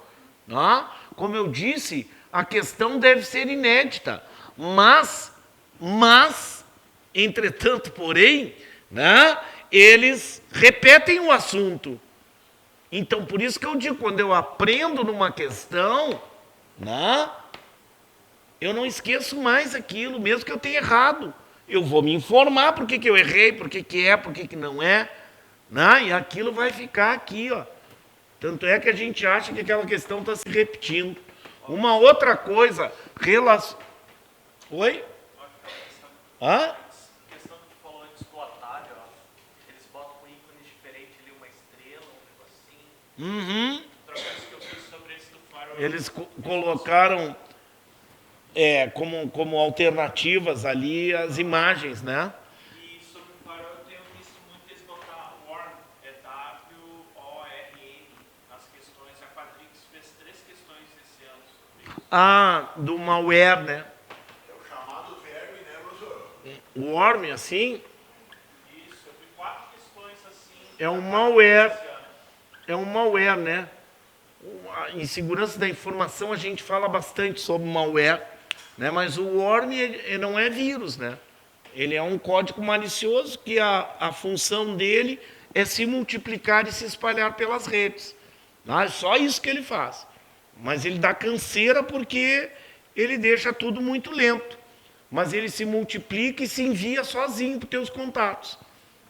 Tá? Como eu disse, a questão deve ser inédita, mas entretanto, porém, né, eles repetem o assunto. Então, por isso que eu digo, quando eu aprendo numa questão, né, eu não esqueço mais aquilo, mesmo que eu tenha errado. Eu vou me informar por que eu errei, por que é, por que não é, né, e aquilo vai ficar aqui, ó. Tanto é que a gente acha que aquela questão está se repetindo. Uma outra coisa, Oi? Hã? Questão que tu falou antes do atalho, ó, eles botam um ícone diferente ali, uma estrela, um negocinho. Outra coisa que eu vi sobre esse do Firewall. Eles colocaram como alternativas ali as imagens, né? E sobre o Firewall eu tenho visto muito eles botar WORM, é WORM, nas questões. A Quadrix fez 3 questões esse ano sobre isso. Ah, do malware, né? É o chamado verme, né, professor? O worm, assim, Isso, eu vi 4 questões assim. é um malware. esse ano. É um malware, né? Em segurança da informação a gente fala bastante sobre malware, né? Mas o worm ele não é vírus, né? Ele é um código malicioso que a função dele é se multiplicar e se espalhar pelas redes. Tá? É só isso que ele faz. Mas ele dá canseira porque ele deixa tudo muito lento. Mas ele se multiplica e se envia sozinho para os teus contatos.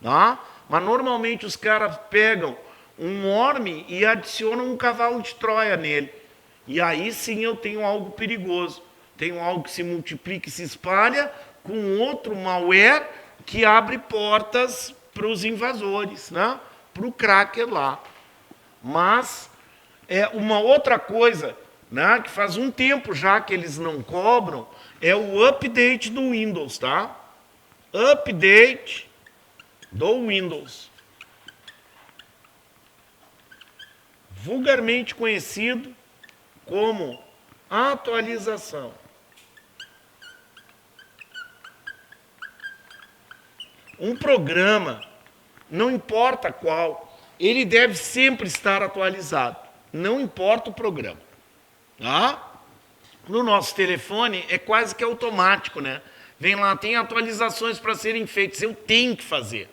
Tá? Mas normalmente os caras pegam um worm e adicionam um cavalo de Troia nele. E aí sim eu tenho algo perigoso. Tenho algo que se multiplica e se espalha com outro malware que abre portas para os invasores, né? Para o cracker lá. Mas uma outra coisa, né, que faz um tempo já que eles não cobram, é o update do Windows, tá? Update do Windows. Vulgarmente conhecido como atualização. Um programa, não importa qual, ele deve sempre estar atualizado. Não importa o programa. Tá? No nosso telefone é quase que automático, né? Vem lá, tem atualizações para serem feitas, eu tenho que fazer.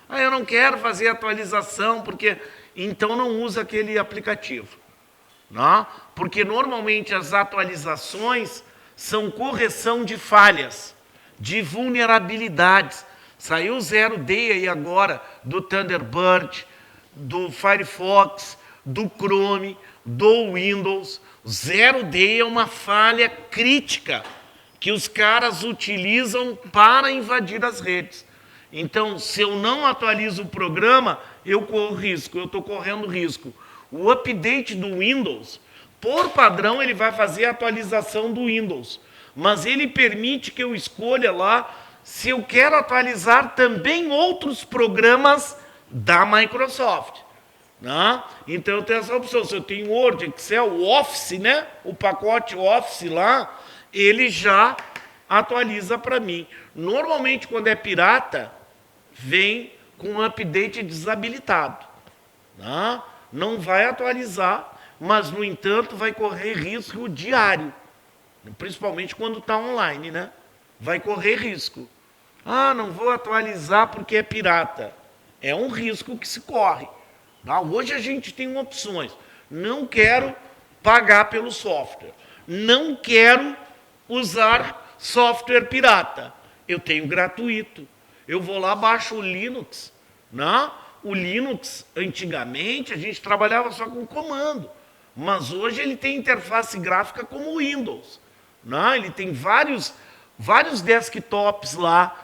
Ah, eu não quero fazer atualização, porque então não usa aquele aplicativo. Tá? Porque normalmente as atualizações são correção de falhas, de vulnerabilidades. Saiu o Zero Day aí agora, do Thunderbird, do Firefox, do Chrome, do Windows. Zero Day é uma falha crítica que os caras utilizam para invadir as redes. Então, se eu não atualizo o programa, eu corro risco, eu estou correndo risco. O update do Windows, por padrão, ele vai fazer a atualização do Windows. Mas ele permite que eu escolha lá se eu quero atualizar também outros programas da Microsoft. Né? Então eu tenho essa opção. Se eu tenho Word, Excel, o Office, né? O pacote Office lá, ele já atualiza para mim. Normalmente, quando é pirata, vem com um update desabilitado. Né? Não vai atualizar, mas, no entanto, vai correr risco diário. Principalmente quando está online, né? Vai correr risco. Ah, não vou atualizar porque é pirata. É um risco que se corre. Tá? Hoje a gente tem opções. Não quero pagar pelo software. Não quero usar software pirata. Eu tenho gratuito. Eu vou lá, baixo o Linux. Né? O Linux, antigamente, a gente trabalhava só com comando. Mas hoje ele tem interface gráfica como o Windows. Né? Ele tem vários desktops lá.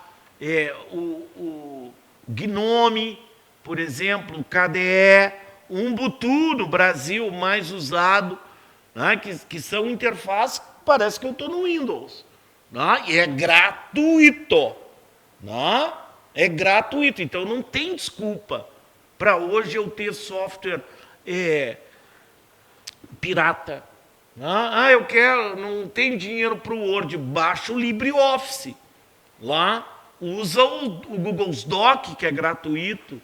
O GNOME, por exemplo, o KDE, o Ubuntu no Brasil, mais usado, né? que são interfaces parece que eu estou no Windows. Né? E é gratuito. Né? É gratuito, então não tem desculpa para hoje eu ter software pirata. Ah, eu quero, não tenho dinheiro para o Word, baixa o LibreOffice. Lá, usa o Google Doc, que é gratuito,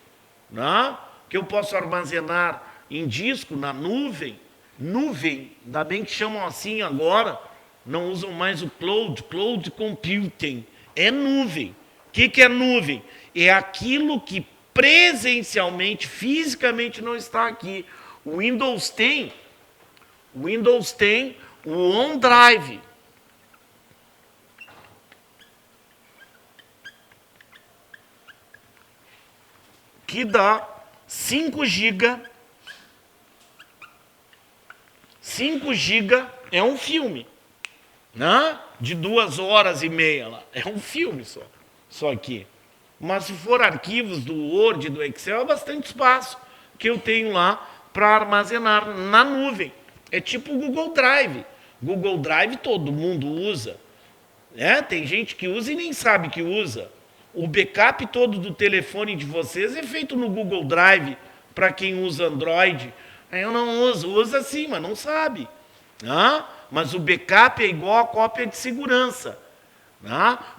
né? Que eu posso armazenar em disco, na nuvem. Nuvem, ainda bem que chamam assim agora, não usam mais o cloud computing. É nuvem. O que é nuvem? É aquilo que presencialmente, fisicamente não está aqui. O Windows tem o OneDrive. Que dá 5 GB. 5 GB é um filme. Né? De 2h30 lá. É um filme só aqui. Mas se for arquivos do Word, do Excel, é bastante espaço que eu tenho lá para armazenar na nuvem. É tipo o Google Drive. Google Drive todo mundo usa. Né? Tem gente que usa e nem sabe que usa. O backup todo do telefone de vocês é feito no Google Drive, para quem usa Android. Eu não uso, usa sim, mas não sabe. Mas o backup é igual a cópia de segurança.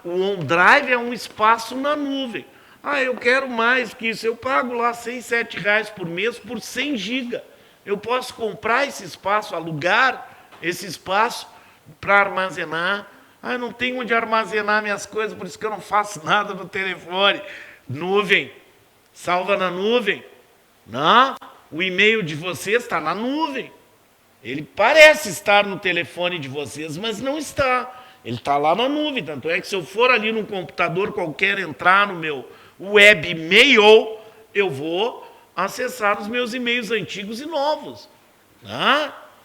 O OneDrive é um espaço na nuvem. Eu quero mais que isso. Eu pago lá R$6, R$7 por mês por 100 GB. Eu posso comprar esse espaço, alugar esse espaço para armazenar. Eu não tenho onde armazenar minhas coisas, por isso que eu não faço nada no telefone. Nuvem. Salva na nuvem. O e-mail de vocês está na nuvem. Ele parece estar no telefone de vocês, mas não está. Ele está lá na nuvem. Tanto é que se eu for ali num computador qualquer, entrar no meu webmail, eu vou acessar os meus e-mails antigos e novos.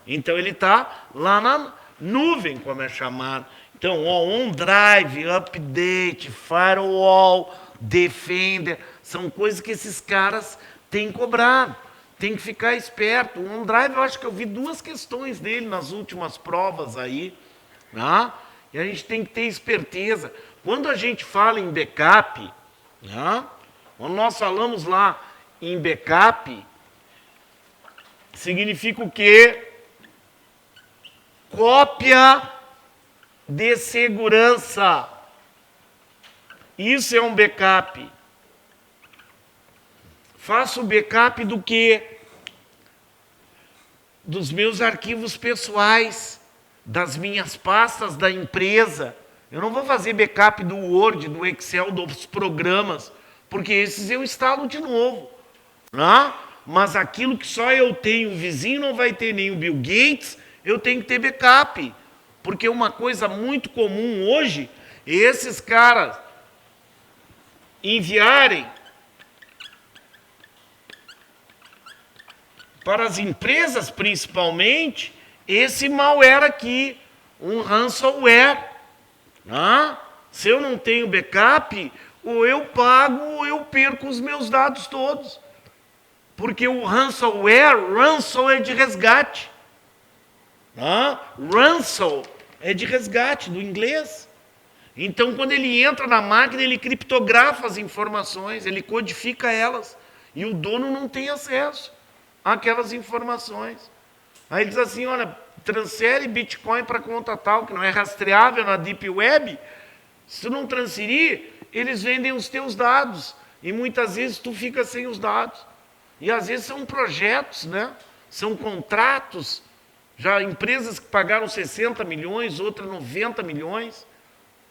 Então ele está lá na nuvem, como é chamado. Então, OneDrive, Update, Firewall, Defender, são coisas que esses caras têm cobrado. Tem que ficar esperto. O OneDrive, eu acho que eu vi 2 questões dele nas últimas provas aí. E a gente tem que ter esperteza. Quando a gente fala em backup, quando nós falamos lá em backup, significa o quê? Cópia de segurança. Isso é um backup. Faço backup do quê? Dos meus arquivos pessoais, das minhas pastas da empresa. Eu não vou fazer backup do Word, do Excel, dos programas, porque esses eu instalo de novo. Mas aquilo que só eu tenho, o vizinho não vai ter, nem o Bill Gates, eu tenho que ter backup. Porque uma coisa muito comum hoje é esses caras enviarem para as empresas, principalmente, esse malware aqui, um ransomware. Se eu não tenho backup, ou eu pago ou eu perco os meus dados todos. Porque o ransom é de resgate. Ransom é de resgate, do inglês. Então, quando ele entra na máquina, ele criptografa as informações, ele codifica elas, e o dono não tem acesso àquelas informações. Aí ele diz assim, olha, transfere Bitcoin para conta tal, que não é rastreável na Deep Web. Se tu não transferir, eles vendem os teus dados, e muitas vezes tu fica sem os dados. E às vezes são projetos, né? São contratos, já empresas que pagaram 60 milhões, outras 90 milhões.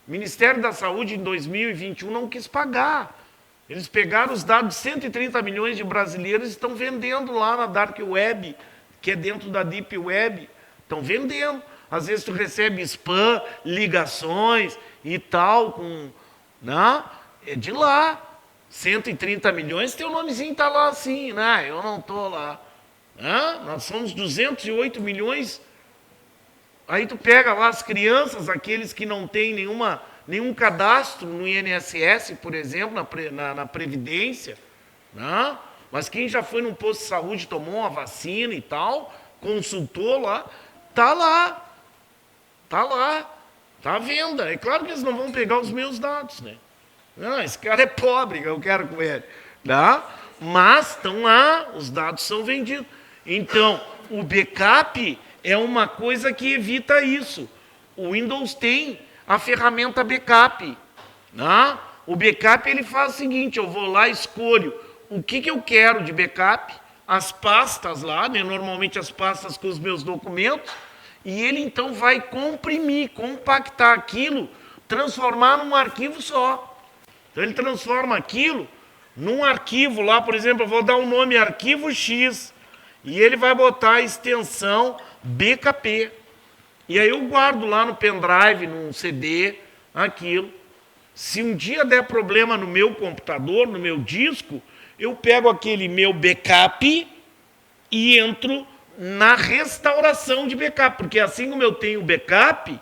O Ministério da Saúde, em 2021, não quis pagar. Eles pegaram os dados de 130 milhões de brasileiros e estão vendendo lá na Dark Web, que é dentro da Deep Web. Estão vendendo. Às vezes tu recebe spam, ligações e tal, é de lá. 130 milhões, teu nomezinho está lá assim, né? Eu não estou lá. Nós somos 208 milhões. Aí tu pega lá as crianças, aqueles que não têm nenhum cadastro no INSS, por exemplo, na Previdência, mas quem já foi num posto de saúde, tomou uma vacina e tal, consultou lá, está lá. Está lá, está à venda. É claro que eles não vão pegar os meus dados, né? Não, esse cara é pobre, eu quero com ele. Tá? Mas estão lá, os dados são vendidos. Então, o backup é uma coisa que evita isso. O Windows tem a ferramenta backup. Tá? O backup ele faz o seguinte, eu vou lá e escolho o que eu quero de backup, as pastas lá, né? Normalmente as pastas com os meus documentos, e ele então vai comprimir, compactar aquilo, transformar num arquivo só. Então ele transforma aquilo num arquivo lá, por exemplo, eu vou dar um nome arquivo X, e ele vai botar a extensão BKP. E aí eu guardo lá no pendrive, num CD, aquilo. Se um dia der problema no meu computador, no meu disco, eu pego aquele meu backup e entro na restauração de backup. Porque assim como eu tenho o backup,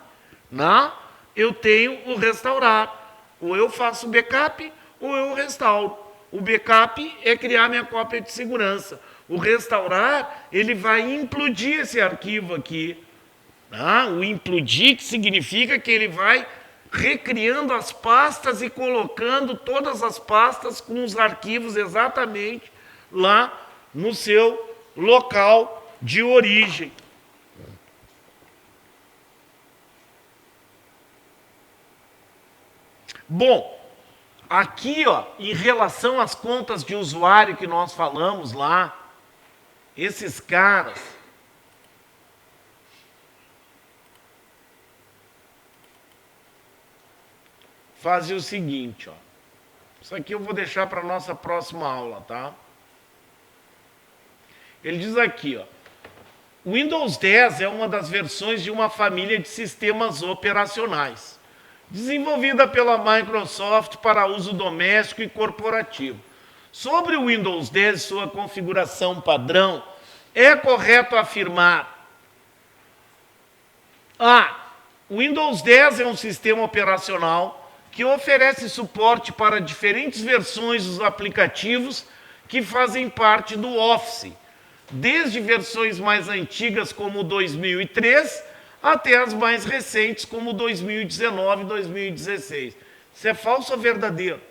né, eu tenho o restaurar. Ou eu faço o backup, ou eu restauro. O backup é criar minha cópia de segurança. O restaurar, ele vai implodir esse arquivo aqui. Né? O implodir que significa que ele vai recriando as pastas e colocando todas as pastas com os arquivos exatamente lá no seu local de origem. Bom, aqui, ó, em relação às contas de usuário que nós falamos lá, esses caras fazem o seguinte, ó. Isso aqui eu vou deixar para a nossa próxima aula, tá? Ele diz aqui, ó. O Windows 10 é uma das versões de uma família de sistemas operacionais, desenvolvida pela Microsoft para uso doméstico e corporativo. Sobre o Windows 10 e sua configuração padrão, é correto afirmar: o Windows 10 é um sistema operacional que oferece suporte para diferentes versões dos aplicativos que fazem parte do Office, desde versões mais antigas como o 2003 até as mais recentes como 2019 e 2016. Isso é falso ou verdadeiro?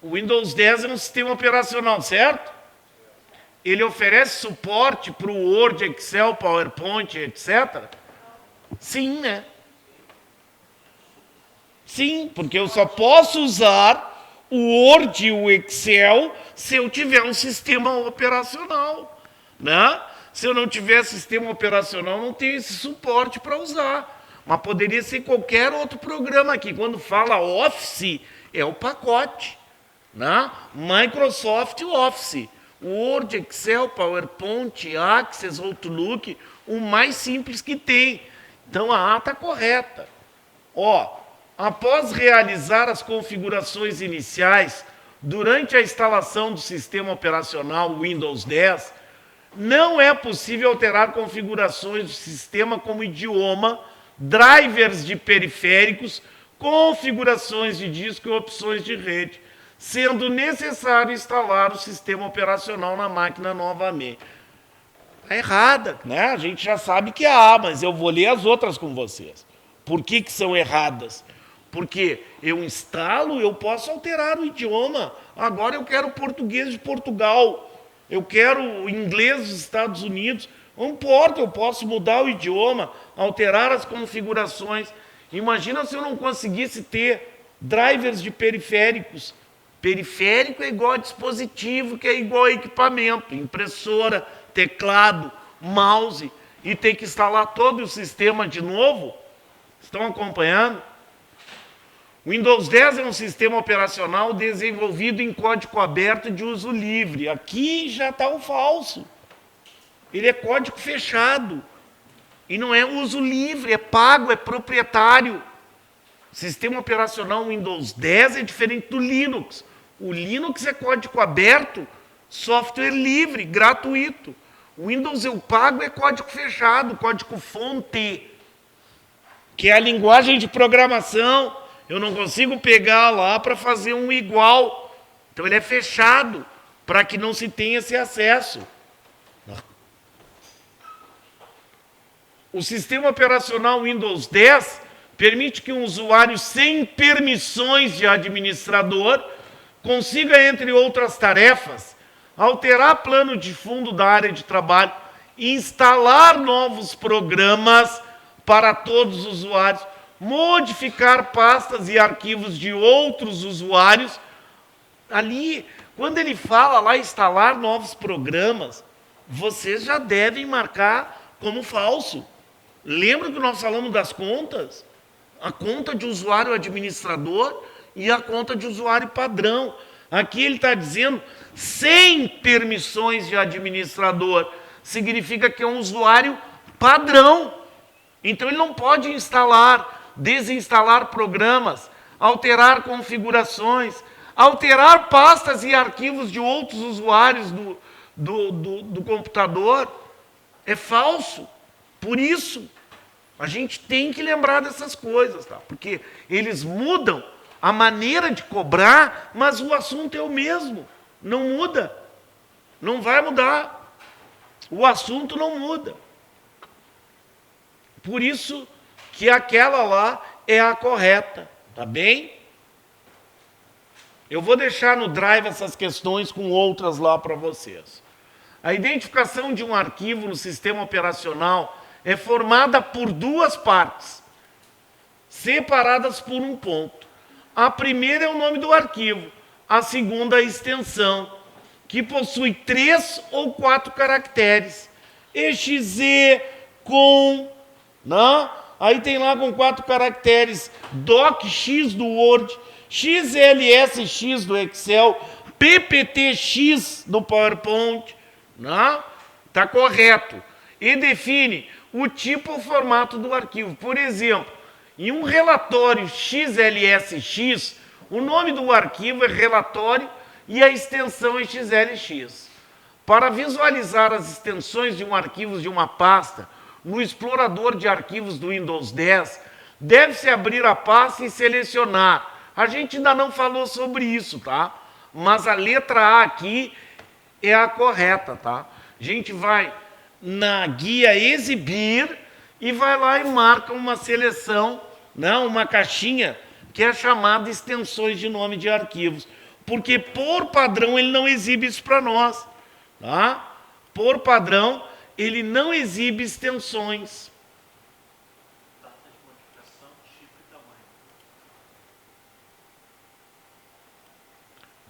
O Windows 10 é um sistema operacional, certo? Ele oferece suporte para o Word, Excel, PowerPoint, etc. Sim, né? Sim, porque eu só posso usar o Word e o Excel se eu tiver um sistema operacional, né? Se eu não tiver sistema operacional, não tenho esse suporte para usar. Mas poderia ser qualquer outro programa aqui. Quando fala Office, é o pacote, né? Microsoft Office, Word, Excel, PowerPoint, Access, Outlook, o mais simples que tem. Então a A está correta. Após realizar as configurações iniciais durante a instalação do sistema operacional Windows 10, não é possível alterar configurações do sistema como idioma, drivers de periféricos, configurações de disco e opções de rede, sendo necessário instalar o sistema operacional na máquina novamente. Está errada, né? A gente já sabe que é A, mas eu vou ler as outras com vocês. Por que são erradas? Porque eu instalo, eu posso alterar o idioma. Agora eu quero português de Portugal. Eu quero inglês dos Estados Unidos. Não importa, eu posso mudar o idioma, alterar as configurações. Imagina se eu não conseguisse ter drivers de periféricos. Periférico é igual a dispositivo, que é igual a equipamento. Impressora, teclado, mouse. E ter que instalar todo o sistema de novo. Estão acompanhando? O Windows 10 é um sistema operacional desenvolvido em código aberto de uso livre. Aqui já está o falso. Ele é código fechado. E não é uso livre, é pago, é proprietário. O sistema operacional Windows 10 é diferente do Linux. O Linux é código aberto, software livre, gratuito. O Windows eu pago é código fechado, código fonte, que é a linguagem de programação. Eu não consigo pegar lá para fazer um igual. Então ele é fechado, para que não se tenha esse acesso. O sistema operacional Windows 10 permite que um usuário sem permissões de administrador consiga, entre outras tarefas, alterar plano de fundo da área de trabalho, instalar novos programas para todos os usuários, modificar pastas e arquivos de outros usuários. Ali, quando ele fala lá instalar novos programas, vocês já devem marcar como falso. Lembra que nós falamos das contas? A conta de usuário administrador e a conta de usuário padrão. Aqui ele está dizendo sem permissões de administrador. Significa que é um usuário padrão. Então ele não pode instalar, desinstalar programas, alterar configurações, alterar pastas e arquivos de outros usuários do computador. É falso. Por isso, a gente tem que lembrar dessas coisas, tá? Porque eles mudam a maneira de cobrar, mas o assunto é o mesmo. Não muda. Não vai mudar. O assunto não muda. Por isso que aquela lá é a correta, tá bem? Eu vou deixar no Drive essas questões com outras lá para vocês. A identificação de um arquivo no sistema operacional é formada por duas partes, separadas por um ponto. A primeira é o nome do arquivo, a segunda a extensão, que possui 3 ou 4 caracteres. exe, com, né? Aí tem lá com 4 caracteres, docx do Word, xlsx do Excel, pptx do PowerPoint, né? Tá correto. E define o tipo ou formato do arquivo. Por exemplo, em um relatório XLSX, o nome do arquivo é relatório e a extensão é XLX. Para visualizar as extensões de um arquivo de uma pasta, no explorador de arquivos do Windows 10, deve-se abrir a pasta e selecionar. A gente ainda não falou sobre isso, tá? Mas a letra A aqui é a correta, tá? A gente vai na guia exibir e vai lá e marca uma seleção, não, uma caixinha que é chamada extensões de nome de arquivos, porque por padrão ele não exibe isso para nós, tá? Por padrão ele não exibe extensões. Data de modificação, tipo e tamanho.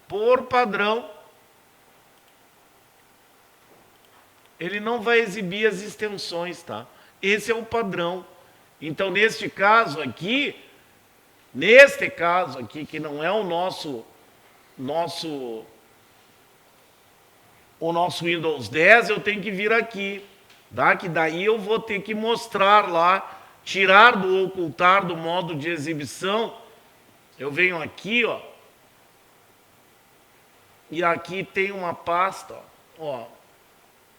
Por padrão ele não vai exibir as extensões, tá? Esse é o padrão. Então, neste caso aqui, que não é o nosso Windows 10, eu tenho que vir aqui, tá? Que daí eu vou ter que mostrar lá, tirar do ocultar do modo de exibição. Eu venho aqui, ó, e aqui tem uma pasta, ó,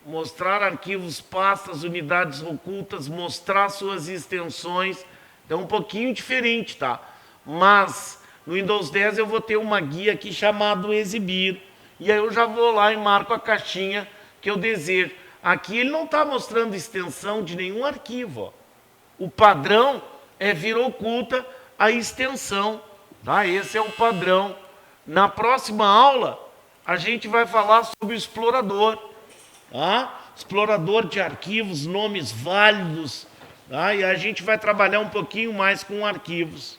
mostrar arquivos, pastas, unidades ocultas, mostrar suas extensões. É um pouquinho diferente, tá? Mas no Windows 10 eu vou ter uma guia aqui chamada exibir. E aí eu já vou lá e marco a caixinha que eu desejo. Aqui ele não está mostrando extensão de nenhum arquivo, ó. O padrão é vir oculta a extensão, tá? Esse é o padrão. Na próxima aula a gente vai falar sobre o explorador. Tá? Explorador de arquivos, nomes válidos, tá? E a gente vai trabalhar um pouquinho mais com arquivos.